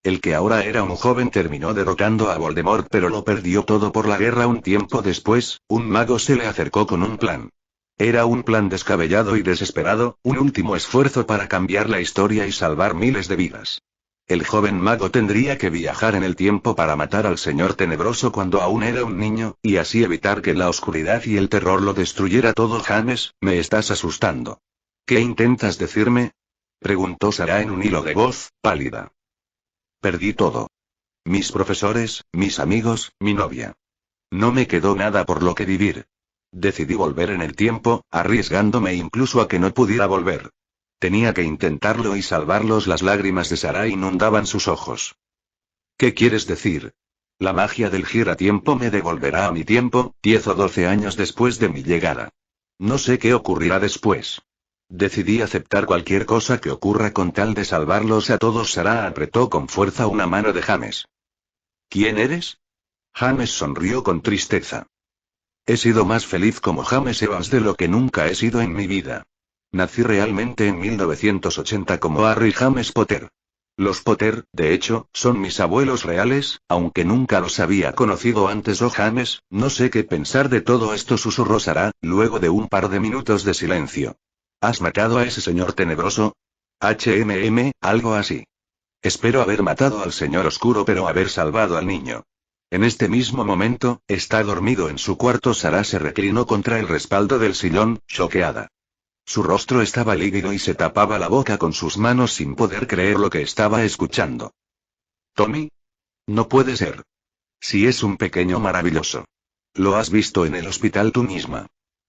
El que ahora era un joven terminó derrotando a Voldemort, pero lo perdió todo por la guerra. Un tiempo después, un mago se le acercó con un plan. Era un plan descabellado y desesperado, un último esfuerzo para cambiar la historia y salvar miles de vidas. El joven mago tendría que viajar en el tiempo para matar al Señor Tenebroso cuando aún era un niño, y así evitar que la oscuridad y el terror lo destruyera todo. James, me estás asustando. ¿Qué intentas decirme? Preguntó Sarah en un hilo de voz, pálida. Perdí todo. Mis profesores, mis amigos, mi novia. No me quedó nada por lo que vivir. Decidí volver en el tiempo, arriesgándome incluso a que no pudiera volver. Tenía que intentarlo y salvarlos. Las lágrimas de Sarah inundaban sus ojos. ¿Qué quieres decir? La magia del giratiempo me devolverá a mi tiempo, 10 o 12 años después de mi llegada. No sé qué ocurrirá después. Decidí aceptar cualquier cosa que ocurra con tal de salvarlos a todos. Sarah apretó con fuerza una mano de James. ¿Quién eres? James sonrió con tristeza. He sido más feliz como James Evans de lo que nunca he sido en mi vida. Nací realmente en 1980 como Harry James Potter. Los Potter, de hecho, son mis abuelos reales, aunque nunca los había conocido antes. Oh James, no sé qué pensar de todo esto, susurró Sarah, luego de un par de minutos de silencio. ¿Has matado a ese señor tenebroso? Algo así. Espero haber matado al señor oscuro, pero haber salvado al niño. En este mismo momento, está dormido en su cuarto. Sarah se reclinó contra el respaldo del sillón, choqueada. Su rostro estaba lívido y se tapaba la boca con sus manos sin poder creer lo que estaba escuchando. ¿Tommy? No puede ser. Si es un pequeño maravilloso. Lo has visto en el hospital tú misma.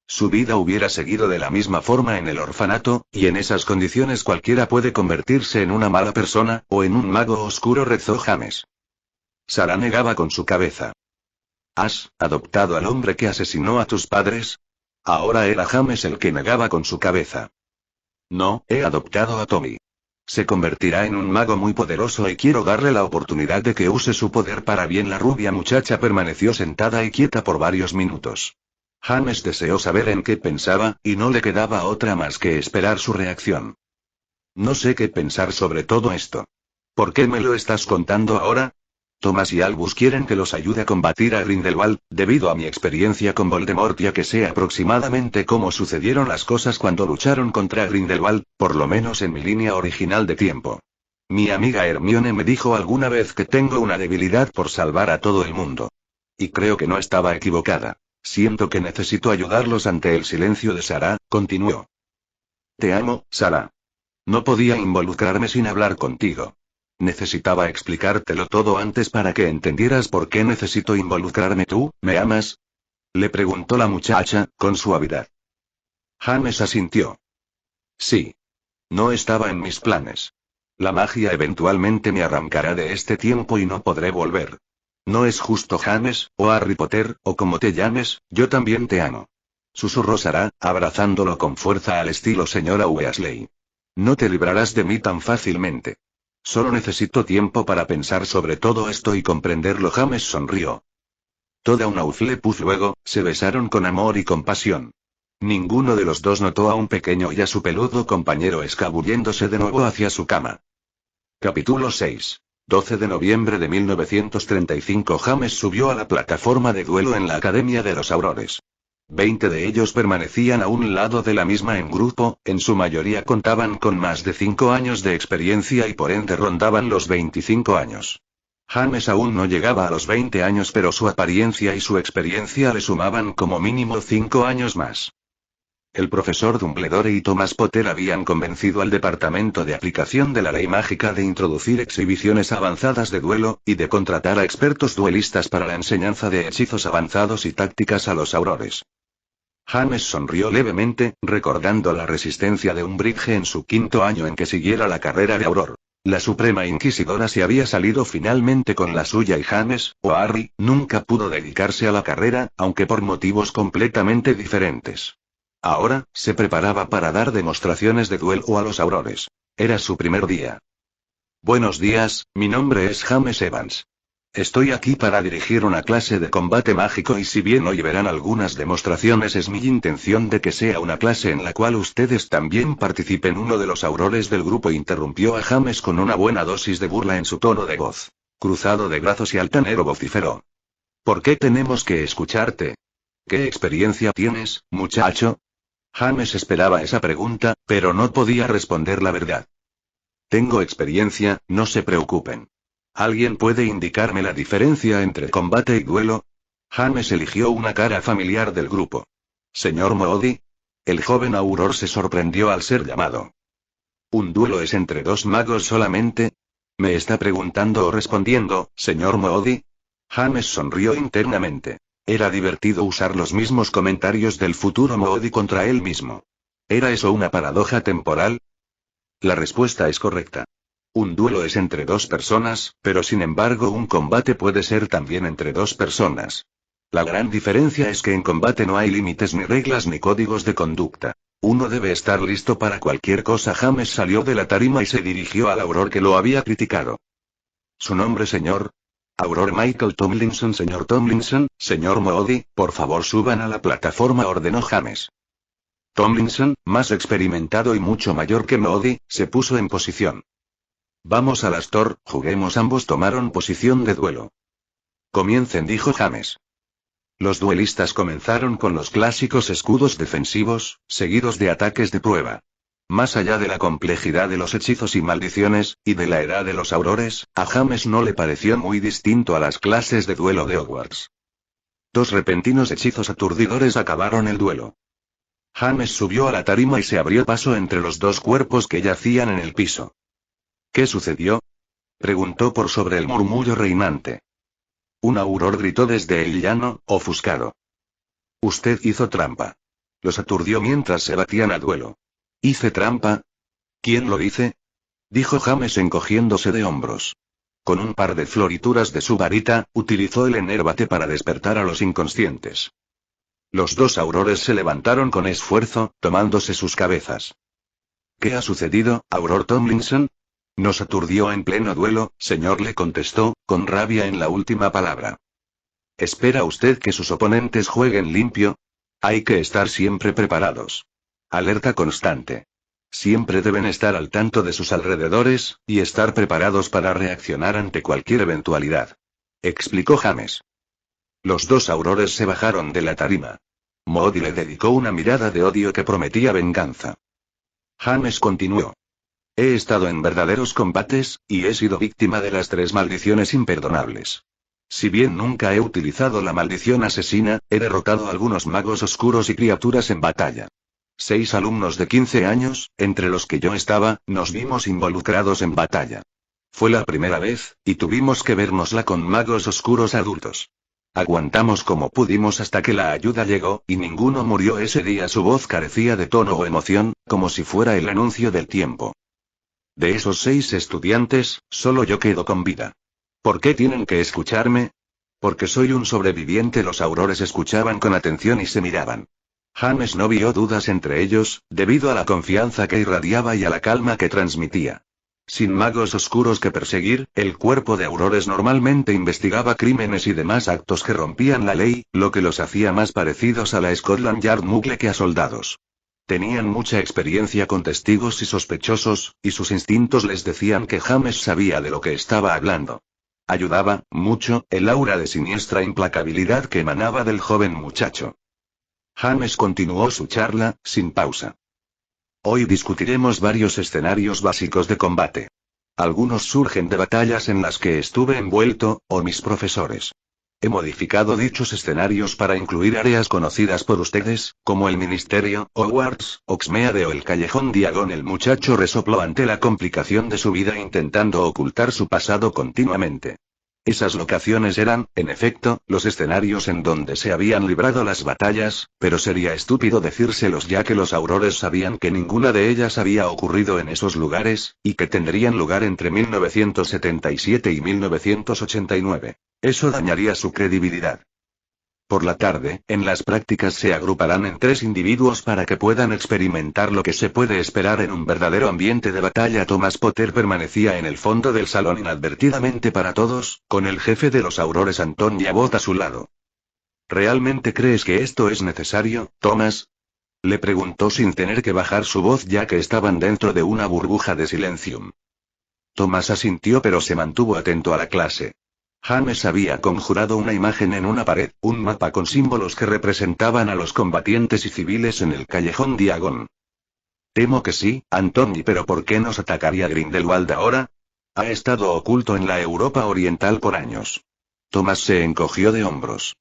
Su vida hubiera seguido de la misma forma en el orfanato, y en esas condiciones cualquiera puede convertirse en una mala persona, o en un mago oscuro, rezó James. Sarah negaba con su cabeza. ¿Has adoptado al hombre que asesinó a tus padres? Ahora era James el que negaba con su cabeza. No, he adoptado a Tommy. Se convertirá en un mago muy poderoso y quiero darle la oportunidad de que use su poder para bien. La rubia muchacha permaneció sentada y quieta por varios minutos. James deseó saber en qué pensaba, y no le quedaba otra más que esperar su reacción. No sé qué pensar sobre todo esto. ¿Por qué me lo estás contando ahora? Thomas y Albus quieren que los ayude a combatir a Grindelwald, debido a mi experiencia con Voldemort, ya que sé aproximadamente cómo sucedieron las cosas cuando lucharon contra Grindelwald, por lo menos en mi línea original de tiempo. Mi amiga Hermione me dijo alguna vez que tengo una debilidad por salvar a todo el mundo. Y creo que no estaba equivocada. Siento que necesito ayudarlos. Ante el silencio de Sarah, continuó. Te amo, Sarah. No podía involucrarme sin hablar contigo. Necesitaba explicártelo todo antes para que entendieras por qué necesito involucrarme. ¿Tú, me amas? Le preguntó la muchacha, con suavidad. James asintió. Sí. No estaba en mis planes. La magia eventualmente me arrancará de este tiempo y no podré volver. No es justo, James, o Harry Potter, o como te llames, yo también te amo. Susurró Sarah, abrazándolo con fuerza al estilo señora Weasley. No te librarás de mí tan fácilmente. Solo necesito tiempo para pensar sobre todo esto y comprenderlo. James sonrió. Toda una Hufflepuff. Luego, se besaron con amor y compasión. Ninguno de los dos notó a un pequeño y a su peludo compañero escabulléndose de nuevo hacia su cama. Capítulo 6. 12 de noviembre de 1935. James subió a la plataforma de duelo en la Academia de los Aurores. 20 de ellos permanecían a un lado de la misma en grupo, en su mayoría contaban con más de 5 años de experiencia y por ende rondaban los 25 años. James aún no llegaba a los 20 años, pero su apariencia y su experiencia le sumaban como mínimo 5 años más. El profesor Dumbledore y Thomas Potter habían convencido al Departamento de Aplicación de la Ley Mágica de introducir exhibiciones avanzadas de duelo, y de contratar a expertos duelistas para la enseñanza de hechizos avanzados y tácticas a los aurores. James sonrió levemente, recordando la resistencia de Umbridge en su 5.º año en que siguiera la carrera de auror. La Suprema Inquisidora se había salido finalmente con la suya y James, o Harry, nunca pudo dedicarse a la carrera, aunque por motivos completamente diferentes. Ahora, se preparaba para dar demostraciones de duelo a los aurores. Era su primer día. Buenos días, mi nombre es James Evans. Estoy aquí para dirigir una clase de combate mágico y si bien hoy verán algunas demostraciones es mi intención de que sea una clase en la cual ustedes también participen. Uno de los aurores del grupo interrumpió a James con una buena dosis de burla en su tono de voz. Cruzado de brazos y altanero vociferó. ¿Por qué tenemos que escucharte? ¿Qué experiencia tienes, muchacho? James esperaba esa pregunta, pero no podía responder la verdad. Tengo experiencia, no se preocupen. ¿Alguien puede indicarme la diferencia entre combate y duelo? James eligió una cara familiar del grupo. Señor Moody. El joven auror se sorprendió al ser llamado. ¿Un duelo es entre dos magos solamente? ¿Me está preguntando o respondiendo, señor Moody? James sonrió internamente. Era divertido usar los mismos comentarios del futuro Moody contra él mismo. ¿Era eso una paradoja temporal? La respuesta es correcta. Un duelo es entre dos personas, pero sin embargo un combate puede ser también entre dos personas. La gran diferencia es que en combate no hay límites ni reglas ni códigos de conducta. Uno debe estar listo para cualquier cosa. James salió de la tarima y se dirigió al auror que lo había criticado. ¿Su nombre, señor? Auror Michael Tomlinson. Señor Tomlinson, señor Moody, por favor suban a la plataforma, ordenó James. Tomlinson, más experimentado y mucho mayor que Moody, se puso en posición. Vamos al Astor, juguemos. Ambos tomaron posición de duelo. Comiencen, dijo James. Los duelistas comenzaron con los clásicos escudos defensivos, seguidos de ataques de prueba. Más allá de la complejidad de los hechizos y maldiciones, y de la edad de los aurores, a James no le pareció muy distinto a las clases de duelo de Hogwarts. Dos repentinos hechizos aturdidores acabaron el duelo. James subió a la tarima y se abrió paso entre los dos cuerpos que yacían en el piso. ¿Qué sucedió? Preguntó por sobre el murmullo reinante. Un auror gritó desde el llano, ofuscado. Usted hizo trampa. Los aturdió mientras se batían a duelo. ¿Hice trampa? ¿Quién lo hice? Dijo James encogiéndose de hombros. Con un par de florituras de su varita, utilizó el enérvate para despertar a los inconscientes. Los dos aurores se levantaron con esfuerzo, tomándose sus cabezas. ¿Qué ha sucedido, auror Tomlinson? Nos aturdió en pleno duelo, señor, le contestó, con rabia en la última palabra. ¿Espera usted que sus oponentes jueguen limpio? Hay que estar siempre preparados. Alerta constante. Siempre deben estar al tanto de sus alrededores, y estar preparados para reaccionar ante cualquier eventualidad. Explicó James. Los dos aurores se bajaron de la tarima. Moody le dedicó una mirada de odio que prometía venganza. James continuó. He estado en verdaderos combates, y he sido víctima de las 3 maldiciones imperdonables. Si bien nunca he utilizado la maldición asesina, he derrotado a algunos magos oscuros y criaturas en batalla. 6 alumnos de 15 años, entre los que yo estaba, nos vimos involucrados en batalla. Fue la primera vez, y tuvimos que vérnosla con magos oscuros adultos. Aguantamos como pudimos hasta que la ayuda llegó, y ninguno murió ese día. Su voz carecía de tono o emoción, como si fuera el anuncio del tiempo. De esos 6 estudiantes, solo yo quedo con vida. ¿Por qué tienen que escucharme? Porque soy un sobreviviente. Los aurores escuchaban con atención y se miraban. James no vio dudas entre ellos, debido a la confianza que irradiaba y a la calma que transmitía. Sin magos oscuros que perseguir, el cuerpo de aurores normalmente investigaba crímenes y demás actos que rompían la ley, lo que los hacía más parecidos a la Scotland Yard Muggle que a soldados. Tenían mucha experiencia con testigos y sospechosos, y sus instintos les decían que James sabía de lo que estaba hablando. Ayudaba, mucho, el aura de siniestra implacabilidad que emanaba del joven muchacho. James continuó su charla, sin pausa. Hoy discutiremos varios escenarios básicos de combate. Algunos surgen de batallas en las que estuve envuelto, o mis profesores. He modificado dichos escenarios para incluir áreas conocidas por ustedes, como el Ministerio, Hogwarts, Hogsmeade o el Callejón Diagon. El muchacho resopló ante la complicación de su vida intentando ocultar su pasado continuamente. Esas locaciones eran, en efecto, los escenarios en donde se habían librado las batallas, pero sería estúpido decírselos ya que los aurores sabían que ninguna de ellas había ocurrido en esos lugares, y que tendrían lugar entre 1977 y 1989. Eso dañaría su credibilidad. Por la tarde, en las prácticas se agruparán en 3 individuos para que puedan experimentar lo que se puede esperar en un verdadero ambiente de batalla. Thomas Potter permanecía en el fondo del salón inadvertidamente para todos, con el jefe de los aurores Anton Jabot a su lado. ¿Realmente crees que esto es necesario, Thomas? Le preguntó sin tener que bajar su voz ya que estaban dentro de una burbuja de silencio. Thomas asintió pero se mantuvo atento a la clase. James había conjurado una imagen en una pared, un mapa con símbolos que representaban a los combatientes y civiles en el callejón Diagon. Temo que sí, Antony, pero ¿por qué nos atacaría Grindelwald ahora? Ha estado oculto en la Europa Oriental por años. Thomas se encogió de hombros.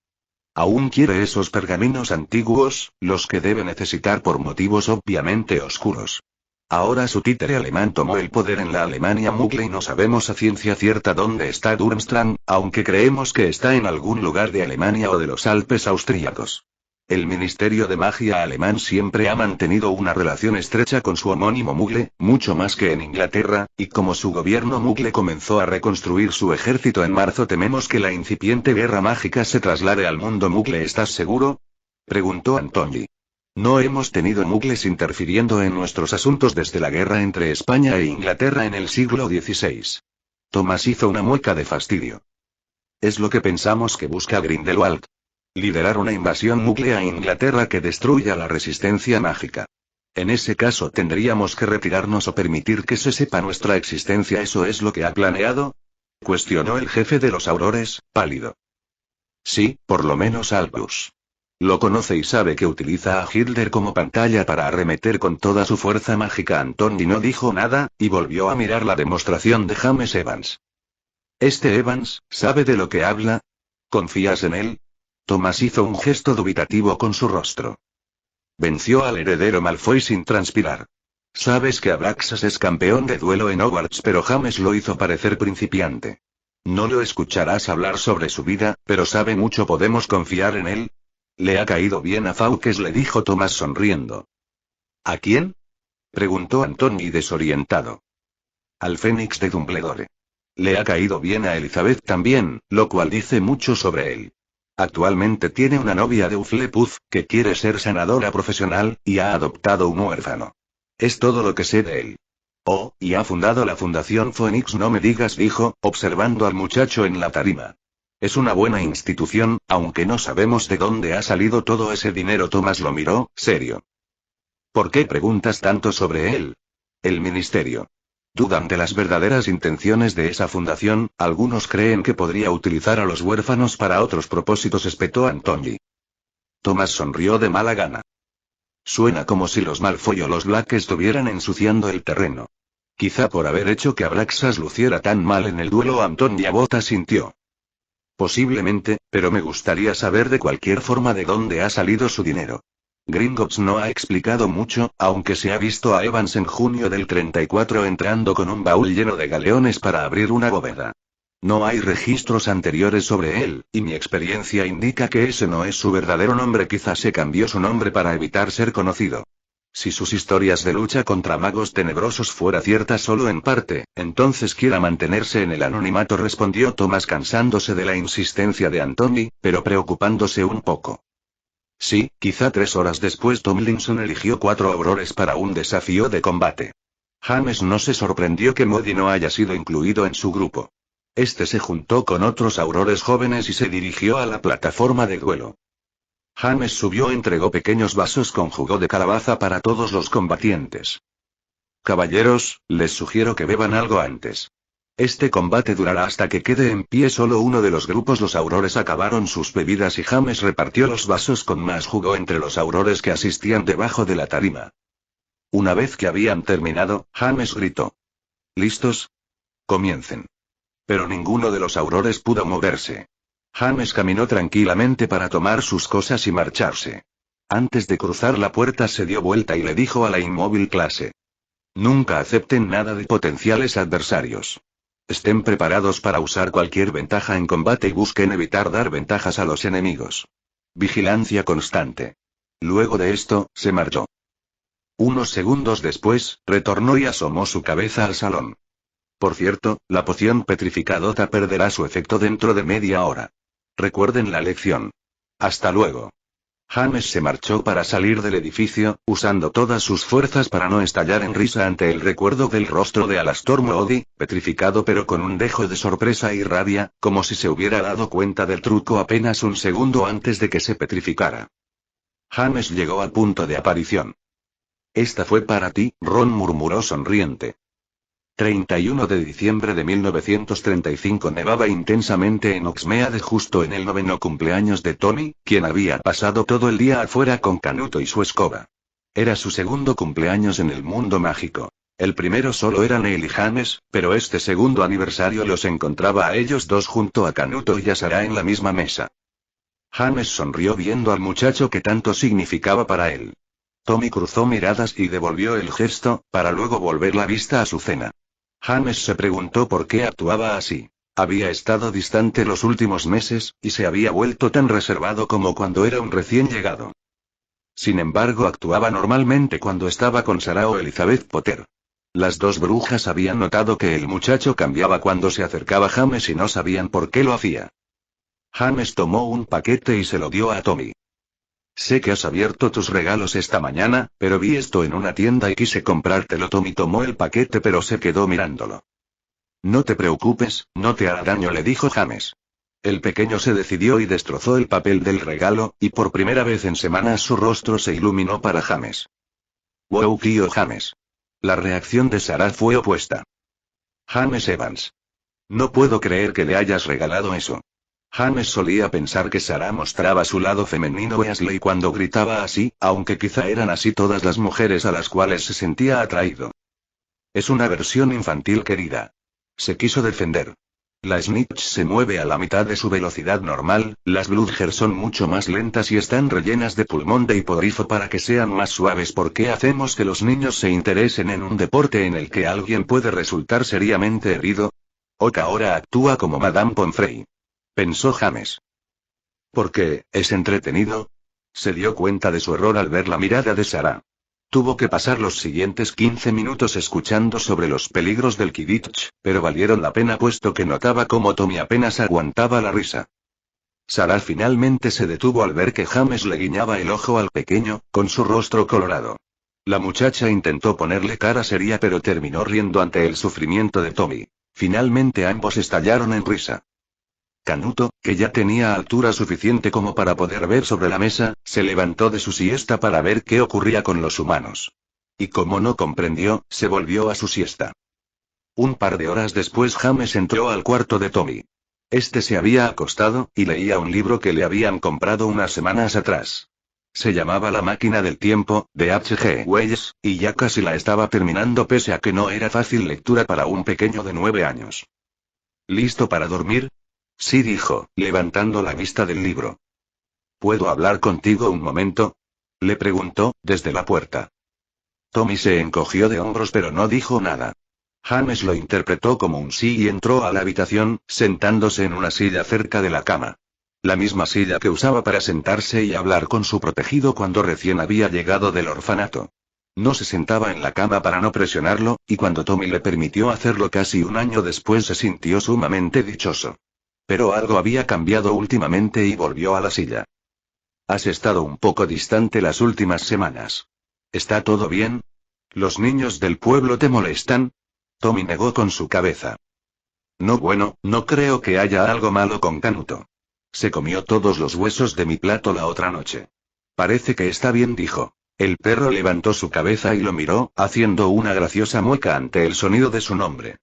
Aún quiere esos pergaminos antiguos, los que debe necesitar por motivos obviamente oscuros. Ahora su títere alemán tomó el poder en la Alemania Mugle y no sabemos a ciencia cierta dónde está Durmstrang, aunque creemos que está en algún lugar de Alemania o de los Alpes austríacos. El Ministerio de Magia alemán siempre ha mantenido una relación estrecha con su homónimo Mugle, mucho más que en Inglaterra, y como su gobierno Mugle comenzó a reconstruir su ejército en marzo, tememos que la incipiente guerra mágica se traslade al mundo Mugle. ¿Estás seguro?, preguntó Antony. No hemos tenido mugles interfiriendo en nuestros asuntos desde la guerra entre España e Inglaterra en el siglo XVI. Thomas hizo una mueca de fastidio. Es lo que pensamos que busca Grindelwald. Liderar una invasión mugle a Inglaterra que destruya la resistencia mágica. En ese caso tendríamos que retirarnos o permitir que se sepa nuestra existencia. ¿Eso es lo que ha planeado?, cuestionó el jefe de los aurores, pálido. Sí, por lo menos Albus. Lo conoce y sabe que utiliza a Hitler como pantalla para arremeter con toda su fuerza mágica. Antony no dijo nada, y volvió a mirar la demostración de James Evans. ¿Este Evans sabe de lo que habla? ¿Confías en él? Thomas hizo un gesto dubitativo con su rostro. Venció al heredero Malfoy sin transpirar. Sabes que Abraxas es campeón de duelo en Hogwarts, pero James lo hizo parecer principiante. No lo escucharás hablar sobre su vida, pero sabe mucho. ¿Podemos confiar en él? Le ha caído bien a Fawkes, le dijo Thomas sonriendo. ¿A quién?, preguntó Antony desorientado. Al Fénix de Dumbledore. Le ha caído bien a Elizabeth también, lo cual dice mucho sobre él. Actualmente tiene una novia de Hufflepuff, que quiere ser sanadora profesional, y ha adoptado un huérfano. Es todo lo que sé de él. Oh, y ha fundado la Fundación Phoenix. No me digas, dijo, observando al muchacho en la tarima. Es una buena institución, aunque no sabemos de dónde ha salido todo ese dinero. Thomas lo miró, serio. ¿Por qué preguntas tanto sobre él? El ministerio. Dudan de las verdaderas intenciones de esa fundación. Algunos creen que podría utilizar a los huérfanos para otros propósitos, espetó Antony. Thomas sonrió de mala gana. Suena como si los Malfoy o los Black estuvieran ensuciando el terreno. Quizá por haber hecho que Abraxas luciera tan mal en el duelo. Anton Jabot asintió. Posiblemente, pero me gustaría saber de cualquier forma de dónde ha salido su dinero. Gringotts no ha explicado mucho, aunque se ha visto a Evans en junio del 34 entrando con un baúl lleno de galeones para abrir una bóveda. No hay registros anteriores sobre él, y mi experiencia indica que ese no es su verdadero nombre. Quizás se cambió su nombre para evitar ser conocido. Si sus historias de lucha contra magos tenebrosos fuera cierta solo en parte, entonces quiera mantenerse en el anonimato, respondió Thomas cansándose de la insistencia de Antony, pero preocupándose un poco. Sí, quizá 3 horas después Tomlinson eligió 4 aurores para un desafío de combate. James no se sorprendió que Modi no haya sido incluido en su grupo. Este se juntó con otros aurores jóvenes y se dirigió a la plataforma de duelo. James subió, entregó pequeños vasos con jugo de calabaza para todos los combatientes. Caballeros, les sugiero que beban algo antes. Este combate durará hasta que quede en pie solo uno de los grupos. Los aurores acabaron sus bebidas y James repartió los vasos con más jugo entre los aurores que asistían debajo de la tarima. Una vez que habían terminado, James gritó. ¿Listos? Comiencen. Pero ninguno de los aurores pudo moverse. James caminó tranquilamente para tomar sus cosas y marcharse. Antes de cruzar la puerta se dio vuelta y le dijo a la inmóvil clase. Nunca acepten nada de potenciales adversarios. Estén preparados para usar cualquier ventaja en combate y busquen evitar dar ventajas a los enemigos. Vigilancia constante. Luego de esto, se marchó. Unos segundos después, retornó y asomó su cabeza al salón. Por cierto, la poción petrificadota perderá su efecto dentro de media hora. Recuerden la lección. Hasta luego. James se marchó para salir del edificio, usando todas sus fuerzas para no estallar en risa ante el recuerdo del rostro de Alastor Moody, petrificado pero con un dejo de sorpresa y rabia, como si se hubiera dado cuenta del truco apenas un segundo antes de que se petrificara. James llegó al punto de aparición. Esta fue para ti, Ron murmuró sonriente. 31 de diciembre de 1935 nevaba intensamente en Oxmeade justo en el 9º cumpleaños de Tommy, quien había pasado todo el día afuera con Canuto y su escoba. Era su segundo cumpleaños en el mundo mágico. El primero solo era Neil y James, pero este segundo aniversario los encontraba a ellos dos junto a Canuto y a Sarah en la misma mesa. James sonrió viendo al muchacho que tanto significaba para él. Tommy cruzó miradas y devolvió el gesto, para luego volver la vista a su cena. James se preguntó por qué actuaba así. Había estado distante los últimos meses, y se había vuelto tan reservado como cuando era un recién llegado. Sin embargo, actuaba normalmente cuando estaba con Sarah o Elizabeth Potter. Las dos brujas habían notado que el muchacho cambiaba cuando se acercaba a James y no sabían por qué lo hacía. James tomó un paquete y se lo dio a Tommy. Sé que has abierto tus regalos esta mañana, pero vi esto en una tienda y quise comprártelo. Tommy tomó el paquete pero se quedó mirándolo. No te preocupes, no te hará daño, le dijo James. El pequeño se decidió y destrozó el papel del regalo, y por primera vez en semanas su rostro se iluminó para James. Wow, tío James. La reacción de Sarah fue opuesta. James Evans. No puedo creer que le hayas regalado eso. James solía pensar que Sarah mostraba su lado femenino Weasley cuando gritaba así, aunque quizá eran así todas las mujeres a las cuales se sentía atraído. Es una versión infantil, querida. Se quiso defender. La Snitch se mueve a la mitad de su velocidad normal, las Bludger son mucho más lentas y están rellenas de pulmón de hipogrifo para que sean más suaves. ¿Por qué hacemos que los niños se interesen en un deporte en el que alguien puede resultar seriamente herido? Oka ahora actúa como Madame Pomfrey. Pensó James. ¿Por qué? ¿Es entretenido? Se dio cuenta de su error al ver la mirada de Sarah. Tuvo que pasar los siguientes 15 minutos escuchando sobre los peligros del Quidditch, pero valieron la pena puesto que notaba cómo Tommy apenas aguantaba la risa. Sarah finalmente se detuvo al ver que James le guiñaba el ojo al pequeño, con su rostro colorado. La muchacha intentó ponerle cara seria pero terminó riendo ante el sufrimiento de Tommy. Finalmente ambos estallaron en risa. Canuto, que ya tenía altura suficiente como para poder ver sobre la mesa, se levantó de su siesta para ver qué ocurría con los humanos. Y como no comprendió, se volvió a su siesta. Un par de horas después James entró al cuarto de Tommy. Este se había acostado, y leía un libro que le habían comprado unas semanas atrás. Se llamaba La máquina del tiempo, de H.G. Wells, y ya casi la estaba terminando pese a que no era fácil lectura para un pequeño de 9 años. ¿Listo para dormir? Sí, dijo, levantando la vista del libro. ¿Puedo hablar contigo un momento? Le preguntó, desde la puerta. Tommy se encogió de hombros pero no dijo nada. James lo interpretó como un sí y entró a la habitación, sentándose en una silla cerca de la cama. La misma silla que usaba para sentarse y hablar con su protegido cuando recién había llegado del orfanato. No se sentaba en la cama para no presionarlo, y cuando Tommy le permitió hacerlo casi un año después se sintió sumamente dichoso. Pero algo había cambiado últimamente y volvió a la silla. Has estado un poco distante las últimas semanas. ¿Está todo bien? ¿Los niños del pueblo te molestan? Tommy negó con su cabeza. No, bueno, no creo que haya algo malo con Canuto. Se comió todos los huesos de mi plato la otra noche. Parece que está bien, dijo. El perro levantó su cabeza y lo miró, haciendo una graciosa mueca ante el sonido de su nombre.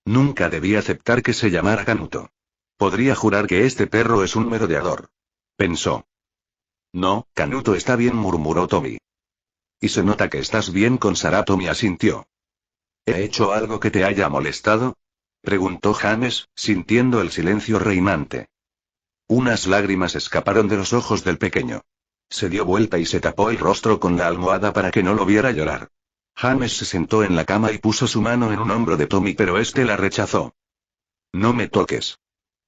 Nunca debí aceptar que se llamara Canuto. Podría jurar que este perro es un merodeador. Pensó. No, Canuto está bien, murmuró Tommy. Y se nota que estás bien con Sarah. Tommy asintió. ¿He hecho algo que te haya molestado? Preguntó James, sintiendo el silencio reinante. Unas lágrimas escaparon de los ojos del pequeño. Se dio vuelta y se tapó el rostro con la almohada para que no lo viera llorar. James se sentó en la cama y puso su mano en un hombro de Tommy pero este la rechazó. No me toques.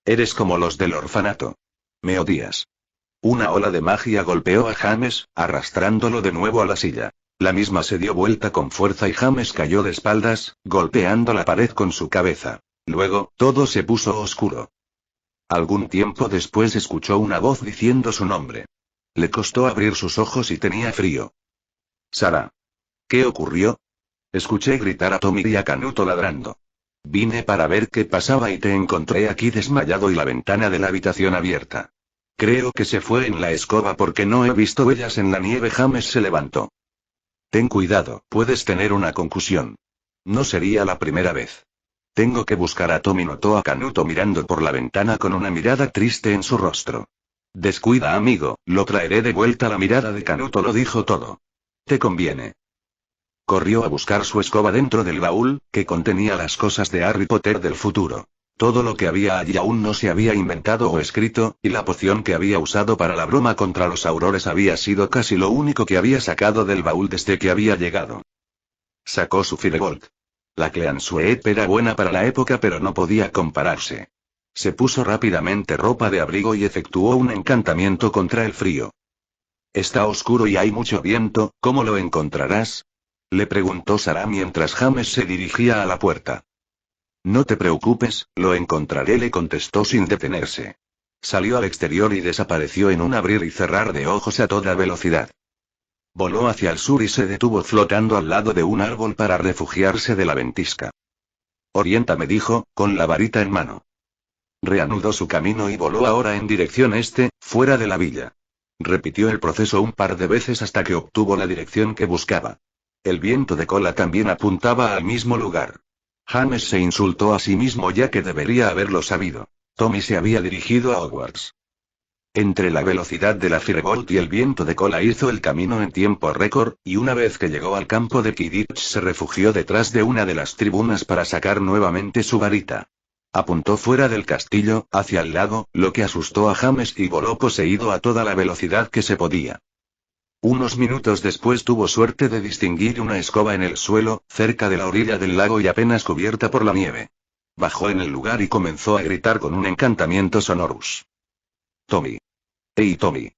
Eres como los del orfanato. Me odias. Una ola de magia golpeó a James, arrastrándolo de nuevo a la silla. La misma se dio vuelta con fuerza y James cayó de espaldas, golpeando la pared con su cabeza. Luego, todo se puso oscuro. Algún tiempo después escuchó una voz diciendo su nombre. Le costó abrir sus ojos y tenía frío. Sarah. ¿Qué ocurrió? Escuché gritar a Tommy y a Canuto ladrando. Vine para ver qué pasaba y te encontré aquí desmayado y la ventana de la habitación abierta. Creo que se fue en la escoba porque no he visto huellas en la nieve. James se levantó. Ten cuidado, puedes tener una concusión. No sería la primera vez. Tengo que buscar a Tommy. Notó a Canuto mirando por la ventana con una mirada triste en su rostro. Descuida, amigo, lo traeré de vuelta. La mirada de Canuto lo dijo todo. Te conviene. Corrió a buscar su escoba dentro del baúl, que contenía las cosas de Harry Potter del futuro. Todo lo que había allí aún no se había inventado o escrito, y la poción que había usado para la broma contra los aurores había sido casi lo único que había sacado del baúl desde que había llegado. Sacó su Firebolt. La Clean Sweep era buena para la época pero no podía compararse. Se puso rápidamente ropa de abrigo y efectuó un encantamiento contra el frío. Está oscuro y hay mucho viento, ¿cómo lo encontrarás? Le preguntó Sarah mientras James se dirigía a la puerta. No te preocupes, lo encontraré, le contestó sin detenerse. Salió al exterior y desapareció en un abrir y cerrar de ojos a toda velocidad. Voló hacia el sur y se detuvo flotando al lado de un árbol para refugiarse de la ventisca. Oriéntame, dijo, con la varita en mano. Reanudó su camino y voló ahora en dirección este, fuera de la villa. Repitió el proceso un par de veces hasta que obtuvo la dirección que buscaba. El viento de cola también apuntaba al mismo lugar. James se insultó a sí mismo ya que debería haberlo sabido. Tommy se había dirigido a Hogwarts. Entre la velocidad de la Firebolt y el viento de cola hizo el camino en tiempo récord, y una vez que llegó al campo de Quidditch se refugió detrás de una de las tribunas para sacar nuevamente su varita. Apuntó fuera del castillo, hacia el lago, lo que asustó a James y voló poseído a toda la velocidad que se podía. Unos minutos después tuvo suerte de distinguir una escoba en el suelo, cerca de la orilla del lago y apenas cubierta por la nieve. Bajó en el lugar y comenzó a gritar con un encantamiento sonorus. Tommy. ¡Hey, Tommy!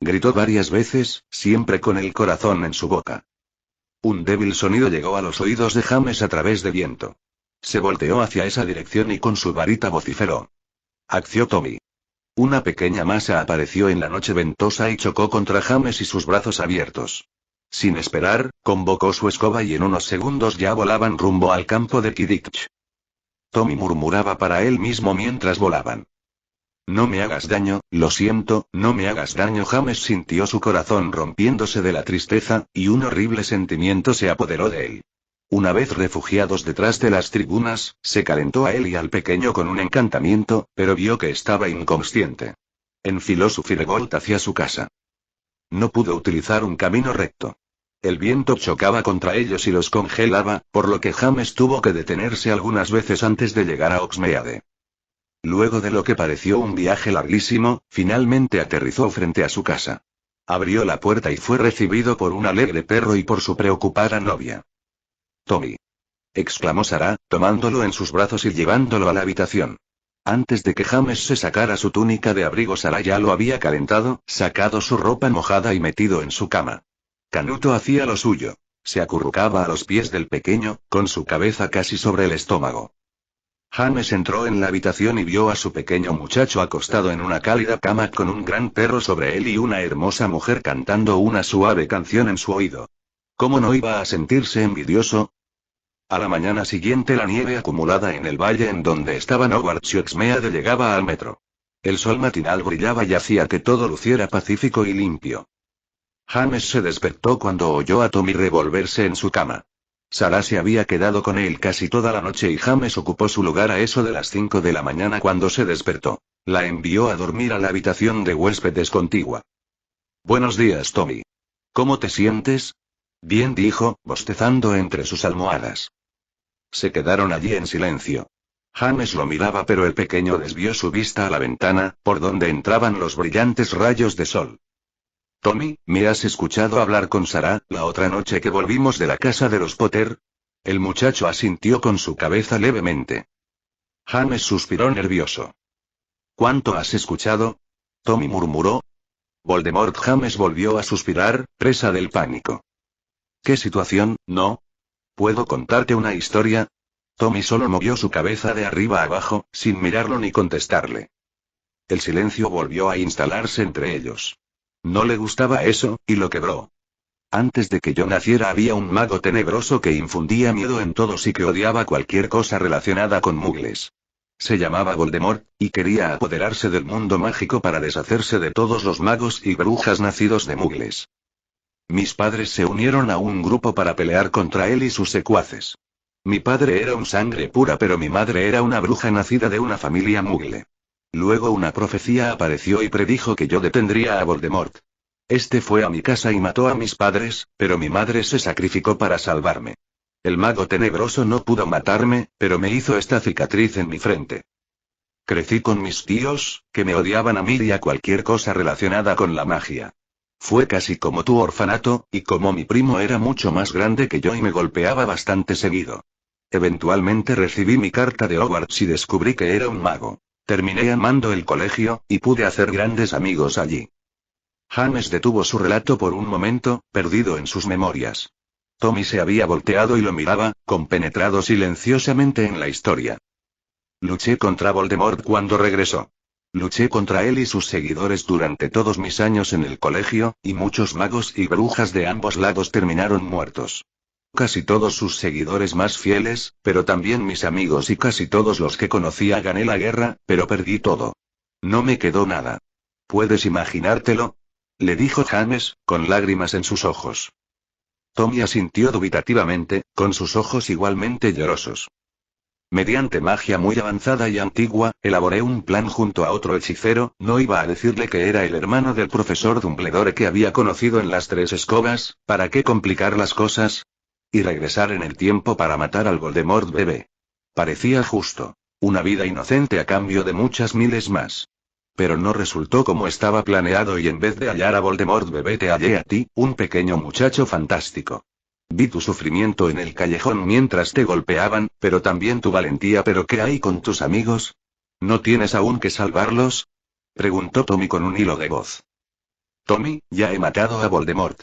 Gritó varias veces, siempre con el corazón en su boca. Un débil sonido llegó a los oídos de James a través de viento. Se volteó hacia esa dirección y con su varita vociferó. Acció Tommy. Una pequeña masa apareció en la noche ventosa y chocó contra James y sus brazos abiertos. Sin esperar, convocó su escoba y en unos segundos ya volaban rumbo al campo de Quidditch. Tommy murmuraba para él mismo mientras volaban. No me hagas daño, lo siento, no me hagas daño. James sintió su corazón rompiéndose de la tristeza, y un horrible sentimiento se apoderó de él. Una vez refugiados detrás de las tribunas, se calentó a él y al pequeño con un encantamiento, pero vio que estaba inconsciente. Enfiló su Firebolt hacia su casa. No pudo utilizar un camino recto. El viento chocaba contra ellos y los congelaba, por lo que James tuvo que detenerse algunas veces antes de llegar a Hogsmeade. Luego de lo que pareció un viaje larguísimo, finalmente aterrizó frente a su casa. Abrió la puerta y fue recibido por un alegre perro y por su preocupada novia. Tommy. Exclamó Sarah, tomándolo en sus brazos y llevándolo a la habitación. Antes de que James se sacara su túnica de abrigo, Sarah ya lo había calentado, sacado su ropa mojada y metido en su cama. Canuto hacía lo suyo. Se acurrucaba a los pies del pequeño, con su cabeza casi sobre el estómago. James entró en la habitación y vio a su pequeño muchacho acostado en una cálida cama con un gran perro sobre él y una hermosa mujer cantando una suave canción en su oído. ¿Cómo no iba a sentirse envidioso? A la mañana siguiente la nieve acumulada en el valle en donde estaban Hogwarts y Hogsmeade llegaba al metro. El sol matinal brillaba y hacía que todo luciera pacífico y limpio. James se despertó cuando oyó a Tommy revolverse en su cama. Sarah se había quedado con él casi toda la noche y James ocupó su lugar a eso de las 5 de la mañana cuando se despertó. La envió a dormir a la habitación de huéspedes contigua. Buenos días, Tommy. ¿Cómo te sientes? Bien, dijo, bostezando entre sus almohadas. Se quedaron allí en silencio. James lo miraba pero el pequeño desvió su vista a la ventana, por donde entraban los brillantes rayos de sol. Tommy, ¿me has escuchado hablar con Sarah, la otra noche que volvimos de la casa de los Potter? El muchacho asintió con su cabeza levemente. James suspiró nervioso. ¿Cuánto has escuchado? Tommy murmuró. Voldemort. James volvió a suspirar, presa del pánico. ¿Qué situación, no? ¿Puedo contarte una historia? Tommy solo movió su cabeza de arriba a abajo, sin mirarlo ni contestarle. El silencio volvió a instalarse entre ellos. No le gustaba eso, y lo quebró. Antes de que yo naciera había un mago tenebroso que infundía miedo en todos y que odiaba cualquier cosa relacionada con muggles. Se llamaba Voldemort, y quería apoderarse del mundo mágico para deshacerse de todos los magos y brujas nacidos de muggles. Mis padres se unieron a un grupo para pelear contra él y sus secuaces. Mi padre era un sangre pura, pero mi madre era una bruja nacida de una familia muggle. Luego una profecía apareció y predijo que yo detendría a Voldemort. Este fue a mi casa y mató a mis padres, pero mi madre se sacrificó para salvarme. El mago tenebroso no pudo matarme, pero me hizo esta cicatriz en mi frente. Crecí con mis tíos, que me odiaban a mí y a cualquier cosa relacionada con la magia. Fue casi como tu orfanato, y como mi primo era mucho más grande que yo y me golpeaba bastante seguido. Eventualmente recibí mi carta de Hogwarts y descubrí que era un mago. Terminé amando el colegio, y pude hacer grandes amigos allí. James detuvo su relato por un momento, perdido en sus memorias. Tommy se había volteado y lo miraba, compenetrado silenciosamente en la historia. Luché contra Voldemort cuando regresó. Luché contra él y sus seguidores durante todos mis años en el colegio, y muchos magos y brujas de ambos lados terminaron muertos. Casi todos sus seguidores más fieles, pero también mis amigos y casi todos los que conocía. Gané la guerra, pero perdí todo. No me quedó nada. ¿Puedes imaginártelo? Le dijo James, con lágrimas en sus ojos. Tommy asintió dubitativamente, con sus ojos igualmente llorosos. Mediante magia muy avanzada y antigua, elaboré un plan junto a otro hechicero. No iba a decirle que era el hermano del profesor Dumbledore que había conocido en las Tres Escobas, ¿para qué complicar las cosas? Y regresar en el tiempo para matar al Voldemort bebé. Parecía justo. Una vida inocente a cambio de muchas miles más. Pero no resultó como estaba planeado y en vez de hallar a Voldemort bebé te hallé a ti, un pequeño muchacho fantástico. Vi tu sufrimiento en el callejón mientras te golpeaban, pero también tu valentía. ¿Pero qué hay con tus amigos? ¿No tienes aún que salvarlos? Preguntó Tommy con un hilo de voz. Tommy, ya he matado a Voldemort.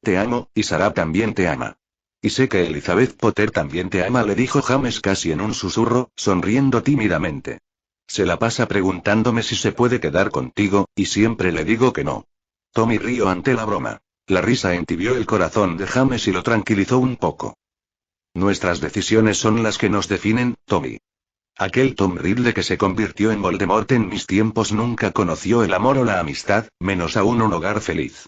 Te amo, y Sarah también te ama. Y sé que Elizabeth Potter también te ama, le dijo James casi en un susurro, sonriendo tímidamente. Se la pasa preguntándome si se puede quedar contigo, y siempre le digo que no. Tommy rió ante la broma. La risa entibió el corazón de James y lo tranquilizó un poco. Nuestras decisiones son las que nos definen, Tommy. Aquel Tom Riddle que se convirtió en Voldemort en mis tiempos nunca conoció el amor o la amistad, menos aún un hogar feliz.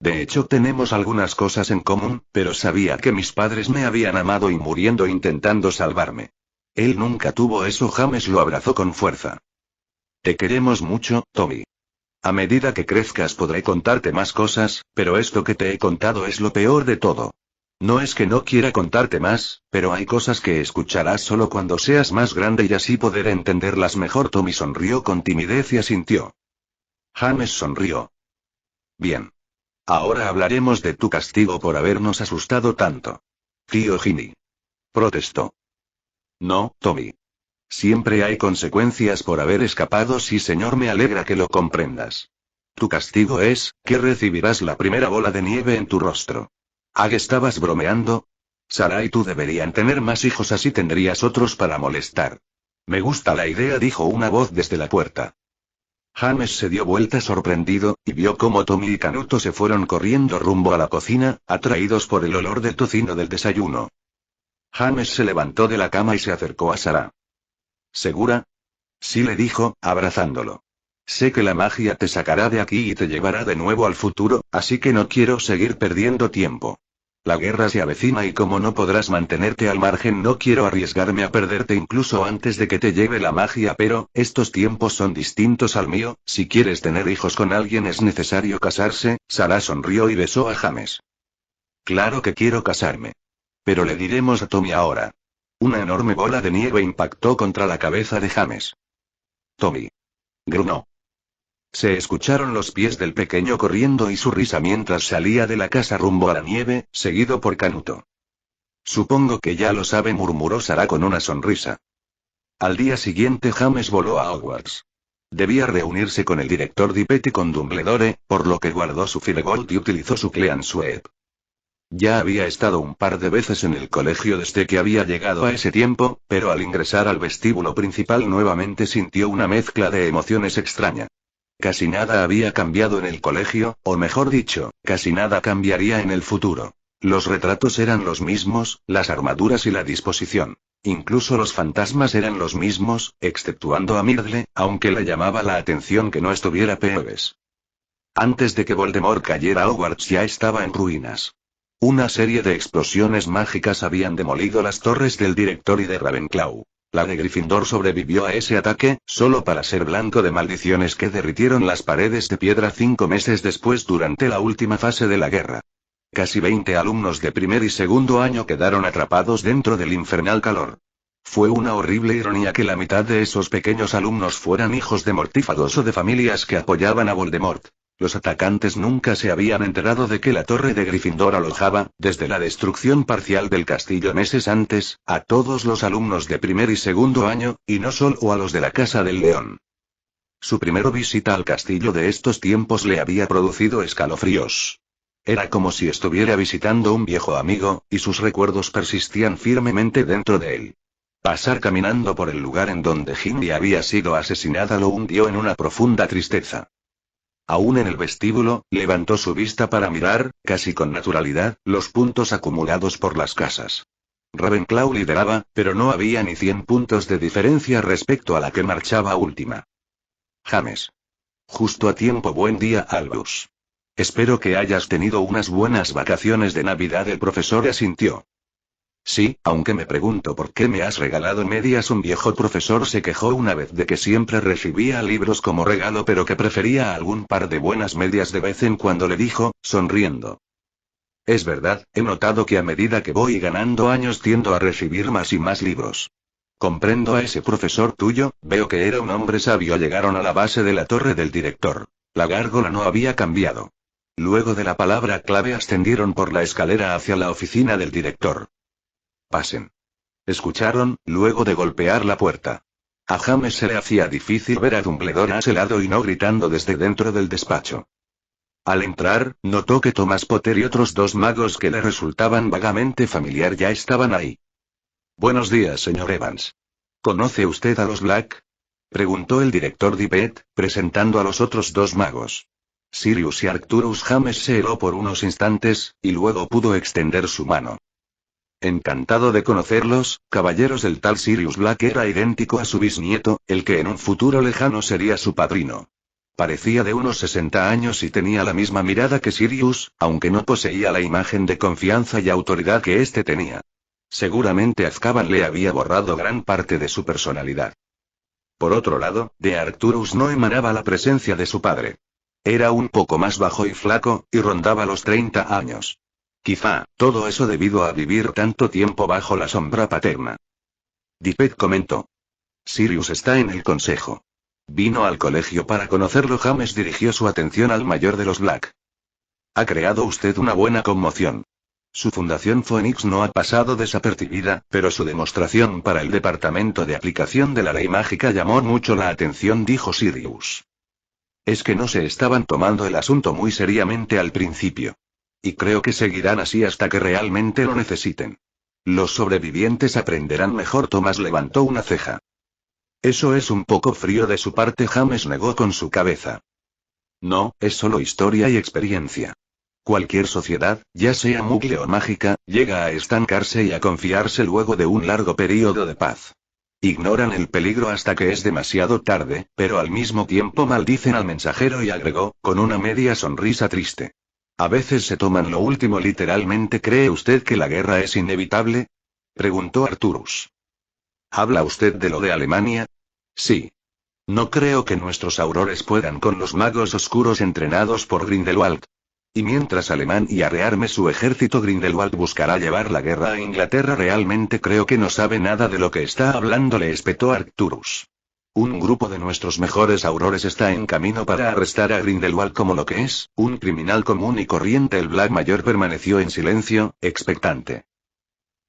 De hecho, tenemos algunas cosas en común, pero sabía que mis padres me habían amado y muriendo intentando salvarme. Él nunca tuvo eso. James lo abrazó con fuerza. Te queremos mucho, Tommy. A medida que crezcas podré contarte más cosas, pero esto que te he contado es lo peor de todo. No es que no quiera contarte más, pero hay cosas que escucharás solo cuando seas más grande y así poder entenderlas mejor. Tommy sonrió con timidez y asintió. James sonrió. Bien. Ahora hablaremos de tu castigo por habernos asustado tanto. Tío Ginny. Protestó. No, Tommy. Siempre hay consecuencias por haber escapado. Sí, señor, me alegra que lo comprendas. Tu castigo es, que recibirás la primera bola de nieve en tu rostro. ¿Estabas bromeando? Sarah y tú deberían tener más hijos, así tendrías otros para molestar. Me gusta la idea, dijo una voz desde la puerta. James se dio vuelta sorprendido, y vio cómo Tommy y Canuto se fueron corriendo rumbo a la cocina, atraídos por el olor del tocino del desayuno. James se levantó de la cama y se acercó a Sarah. ¿Segura? Sí, le dijo, abrazándolo. Sé que la magia te sacará de aquí y te llevará de nuevo al futuro, así que no quiero seguir perdiendo tiempo. La guerra se avecina y como no podrás mantenerte al margen, no quiero arriesgarme a perderte incluso antes de que te lleve la magia, pero, estos tiempos son distintos al mío. Si quieres tener hijos con alguien es necesario casarse. Sarah sonrió y besó a James. Claro que quiero casarme. Pero le diremos a Tommy ahora. Una enorme bola de nieve impactó contra la cabeza de James. Tommy. Gruñó. Se escucharon los pies del pequeño corriendo y su risa mientras salía de la casa rumbo a la nieve, seguido por Canuto. Supongo que ya lo sabe, murmuró Sarah con una sonrisa. Al día siguiente James voló a Hogwarts. Debía reunirse con el director Dippet y con Dumbledore, por lo que guardó su Firegold y utilizó su Clean Sweep. Ya había estado un par de veces en el colegio desde que había llegado a ese tiempo, pero al ingresar al vestíbulo principal nuevamente sintió una mezcla de emociones extraña. Casi nada había cambiado en el colegio, o mejor dicho, casi nada cambiaría en el futuro. Los retratos eran los mismos, las armaduras y la disposición. Incluso los fantasmas eran los mismos, exceptuando a Myrtle, aunque le llamaba la atención que no estuviera Peeves. Antes de que Voldemort cayera, Hogwarts ya estaba en ruinas. Una serie de explosiones mágicas habían demolido las torres del director y de Ravenclaw. La de Gryffindor sobrevivió a ese ataque, solo para ser blanco de maldiciones que derritieron las paredes de piedra 5 meses después durante la última fase de la guerra. Casi 20 alumnos de primer y segundo año quedaron atrapados dentro del infernal calor. Fue una horrible ironía que la mitad de esos pequeños alumnos fueran hijos de mortífagos o de familias que apoyaban a Voldemort. Los atacantes nunca se habían enterado de que la torre de Gryffindor alojaba, desde la destrucción parcial del castillo meses antes, a todos los alumnos de primer y segundo año, y no solo a los de la Casa del León. Su primera visita al castillo de estos tiempos le había producido escalofríos. Era como si estuviera visitando un viejo amigo, y sus recuerdos persistían firmemente dentro de él. Pasar caminando por el lugar en donde Ginny había sido asesinada lo hundió en una profunda tristeza. Aún en el vestíbulo, levantó su vista para mirar, casi con naturalidad, los puntos acumulados por las casas. Ravenclaw lideraba, pero no había ni 100 puntos de diferencia respecto a la que marchaba última. James. Justo a tiempo. Buen día, Albus. Espero que hayas tenido unas buenas vacaciones de Navidad. El profesor asintió. Sí, aunque me pregunto por qué me has regalado medias. Un viejo profesor se quejó una vez de que siempre recibía libros como regalo pero que prefería algún par de buenas medias de vez en cuando, le dijo, sonriendo. Es verdad, he notado que a medida que voy ganando años tiendo a recibir más y más libros. Comprendo a ese profesor tuyo, veo que era un hombre sabio. Llegaron a la base de la torre del director. La gárgola no había cambiado. Luego de la palabra clave ascendieron por la escalera hacia la oficina del director. Pasen. Escucharon, luego de golpear la puerta. A James se le hacía difícil ver a Dumbledore a ese lado y no gritando desde dentro del despacho. Al entrar, notó que Thomas Potter y otros 2 magos que le resultaban vagamente familiar ya estaban ahí. Buenos días, señor Evans. ¿Conoce usted a los Black? Preguntó el director Dippet, presentando a los otros 2 magos. Sirius y Arcturus. James se heló por unos instantes, y luego pudo extender su mano. Encantado de conocerlos, caballeros. El tal Sirius Black era idéntico a su bisnieto, el que en un futuro lejano sería su padrino. Parecía de unos 60 años y tenía la misma mirada que Sirius, aunque no poseía la imagen de confianza y autoridad que éste tenía. Seguramente Azkaban le había borrado gran parte de su personalidad. Por otro lado, de Arcturus no emanaba la presencia de su padre. Era un poco más bajo y flaco, y rondaba los 30 años. Quizá, todo eso debido a vivir tanto tiempo bajo la sombra paterna. Dippet comentó. Sirius está en el consejo. Vino al colegio para conocerlo. James dirigió su atención al mayor de los Black. Ha creado usted una buena conmoción. Su fundación Phoenix no ha pasado desapercibida, pero su demostración para el departamento de aplicación de la ley mágica llamó mucho la atención, dijo Sirius. Es que no se estaban tomando el asunto muy seriamente al principio. Y creo que seguirán así hasta que realmente lo necesiten. Los sobrevivientes aprenderán mejor. Thomas levantó una ceja. Eso es un poco frío de su parte. James negó con su cabeza. No, es solo historia y experiencia. Cualquier sociedad, ya sea Muggle o mágica, llega a estancarse y a confiarse luego de un largo período de paz. Ignoran el peligro hasta que es demasiado tarde, pero al mismo tiempo maldicen al mensajero, y agregó, con una media sonrisa triste. A veces se toman lo último literalmente. ¿Cree usted que la guerra es inevitable? Preguntó Arcturus. ¿Habla usted de lo de Alemania? Sí. No creo que nuestros aurores puedan con los magos oscuros entrenados por Grindelwald. Y mientras Alemania rearme su ejército, Grindelwald buscará llevar la guerra a Inglaterra. Realmente creo que no sabe nada de lo que está hablando, le espetó Arcturus. Un grupo de nuestros mejores aurores está en camino para arrestar a Grindelwald como lo que es, un criminal común y corriente. El Black mayor permaneció en silencio, expectante.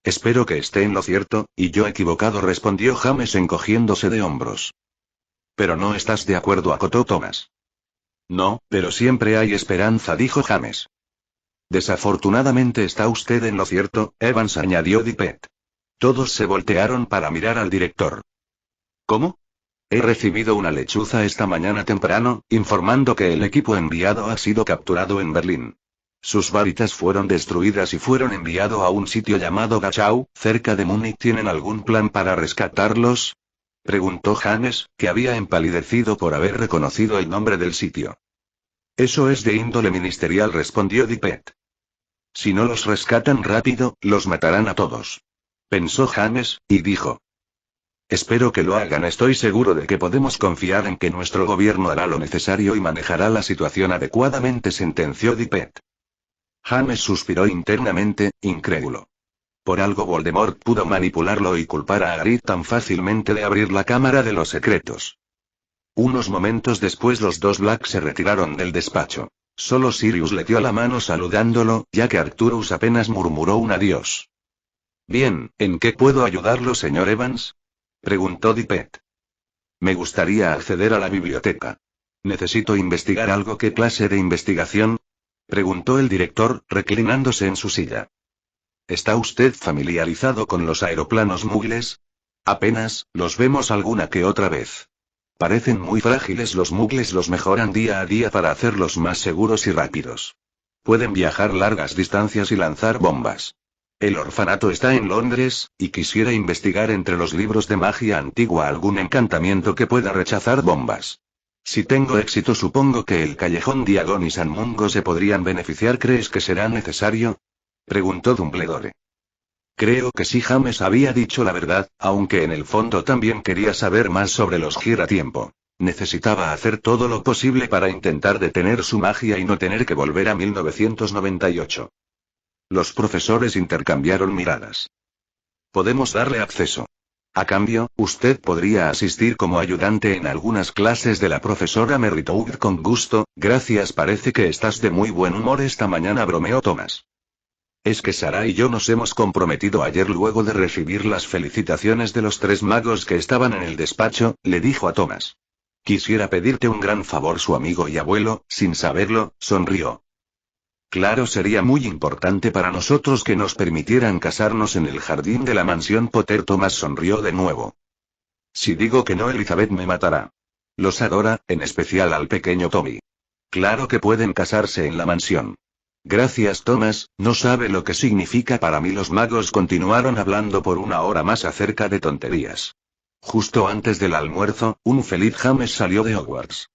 Espero que esté en lo cierto, y yo equivocado, respondió James encogiéndose de hombros. Pero no estás de acuerdo, acotó Thomas. No, pero siempre hay esperanza, dijo James. Desafortunadamente está usted en lo cierto, Evans, añadió Dippet. Todos se voltearon para mirar al director. ¿Cómo? He recibido una lechuza esta mañana temprano, informando que el equipo enviado ha sido capturado en Berlín. Sus varitas fueron destruidas y fueron enviados a un sitio llamado Dachau, cerca de Múnich. ¿Tienen algún plan para rescatarlos? Preguntó James, que había empalidecido por haber reconocido el nombre del sitio. Eso es de índole ministerial, respondió Dippet. Si no los rescatan rápido, los matarán a todos. Pensó James, y dijo. Espero que lo hagan. Estoy seguro de que podemos confiar en que nuestro gobierno hará lo necesario y manejará la situación adecuadamente, sentenció Dippet. James suspiró internamente, incrédulo. Por algo Voldemort pudo manipularlo y culpar a Hagrid tan fácilmente de abrir la cámara de los secretos. Unos momentos después los dos Black se retiraron del despacho. Solo Sirius le dio la mano saludándolo, ya que Arcturus apenas murmuró un adiós. Bien, ¿en qué puedo ayudarlo, señor Evans? Preguntó Dippet. Me gustaría acceder a la biblioteca. ¿Necesito investigar algo? ¿Qué clase de investigación? Preguntó el director, reclinándose en su silla. ¿Está usted familiarizado con los aeroplanos muggles? Apenas, los vemos alguna que otra vez. Parecen muy frágiles. Los muggles los mejoran día a día para hacerlos más seguros y rápidos. Pueden viajar largas distancias y lanzar bombas. El orfanato está en Londres, y quisiera investigar entre los libros de magia antigua algún encantamiento que pueda rechazar bombas. Si tengo éxito, supongo que el Callejón Diagon y San Mungo se podrían beneficiar. ¿Crees que será necesario? Preguntó Dumbledore. Creo que sí. James había dicho la verdad, aunque en el fondo también quería saber más sobre los giratiempo. Necesitaba hacer todo lo posible para intentar detener su magia y no tener que volver a 1998. Los profesores intercambiaron miradas. Podemos darle acceso. A cambio, usted podría asistir como ayudante en algunas clases de la profesora Merritou. Con gusto, gracias. Parece que estás de muy buen humor esta mañana, bromeó Thomas. Es que Sarah y yo nos hemos comprometido ayer luego de recibir las felicitaciones de los tres magos que estaban en el despacho, le dijo a Thomas. Quisiera pedirte un gran favor. Su amigo y abuelo, sin saberlo, sonrió. Claro, sería muy importante para nosotros que nos permitieran casarnos en el jardín de la mansión Potter. Thomas sonrió de nuevo. Si digo que no, Elizabeth me matará. Los adora, en especial al pequeño Tommy. Claro que pueden casarse en la mansión. Gracias, Thomas, no sabe lo que significa para mí. Los magos continuaron hablando por una hora más acerca de tonterías. Justo antes del almuerzo, un feliz James salió de Hogwarts.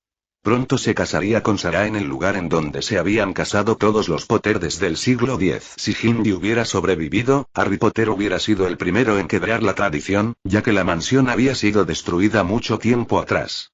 Pronto se casaría con Sarah en el lugar en donde se habían casado todos los Potter desde el siglo X. Si Ginny hubiera sobrevivido, Harry Potter hubiera sido el primero en quebrar la tradición, ya que la mansión había sido destruida mucho tiempo atrás.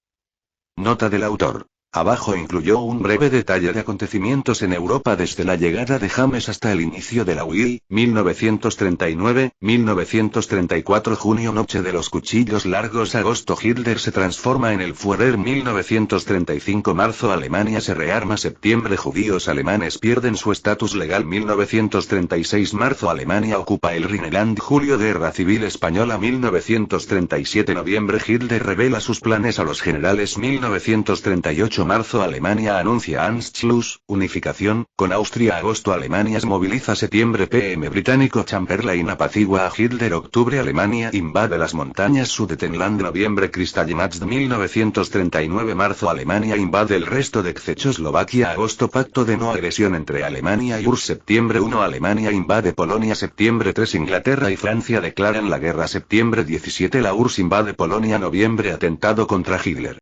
Nota del autor. Abajo incluyó un breve detalle de acontecimientos en Europa desde la llegada de James hasta el inicio de la Wii, 1939, 1934 junio Noche de los Cuchillos Largos agosto Hitler se transforma en el Führer 1935 marzo Alemania se rearma septiembre judíos alemanes pierden su estatus legal 1936 marzo Alemania ocupa el Rhineland julio Guerra Civil Española 1937 noviembre Hitler revela sus planes a los generales 1938 marzo Alemania anuncia Anschluss, unificación, con Austria agosto Alemania se moviliza septiembre PM británico Chamberlain apacigua a Hitler octubre Alemania invade las montañas Sudetenland noviembre Kristallnacht 1939 marzo Alemania invade el resto de Checoslovaquia agosto pacto de no agresión entre Alemania y URSS septiembre 1 Alemania invade Polonia septiembre 3 Inglaterra y Francia declaran la guerra septiembre 17 la URSS invade Polonia noviembre atentado contra Hitler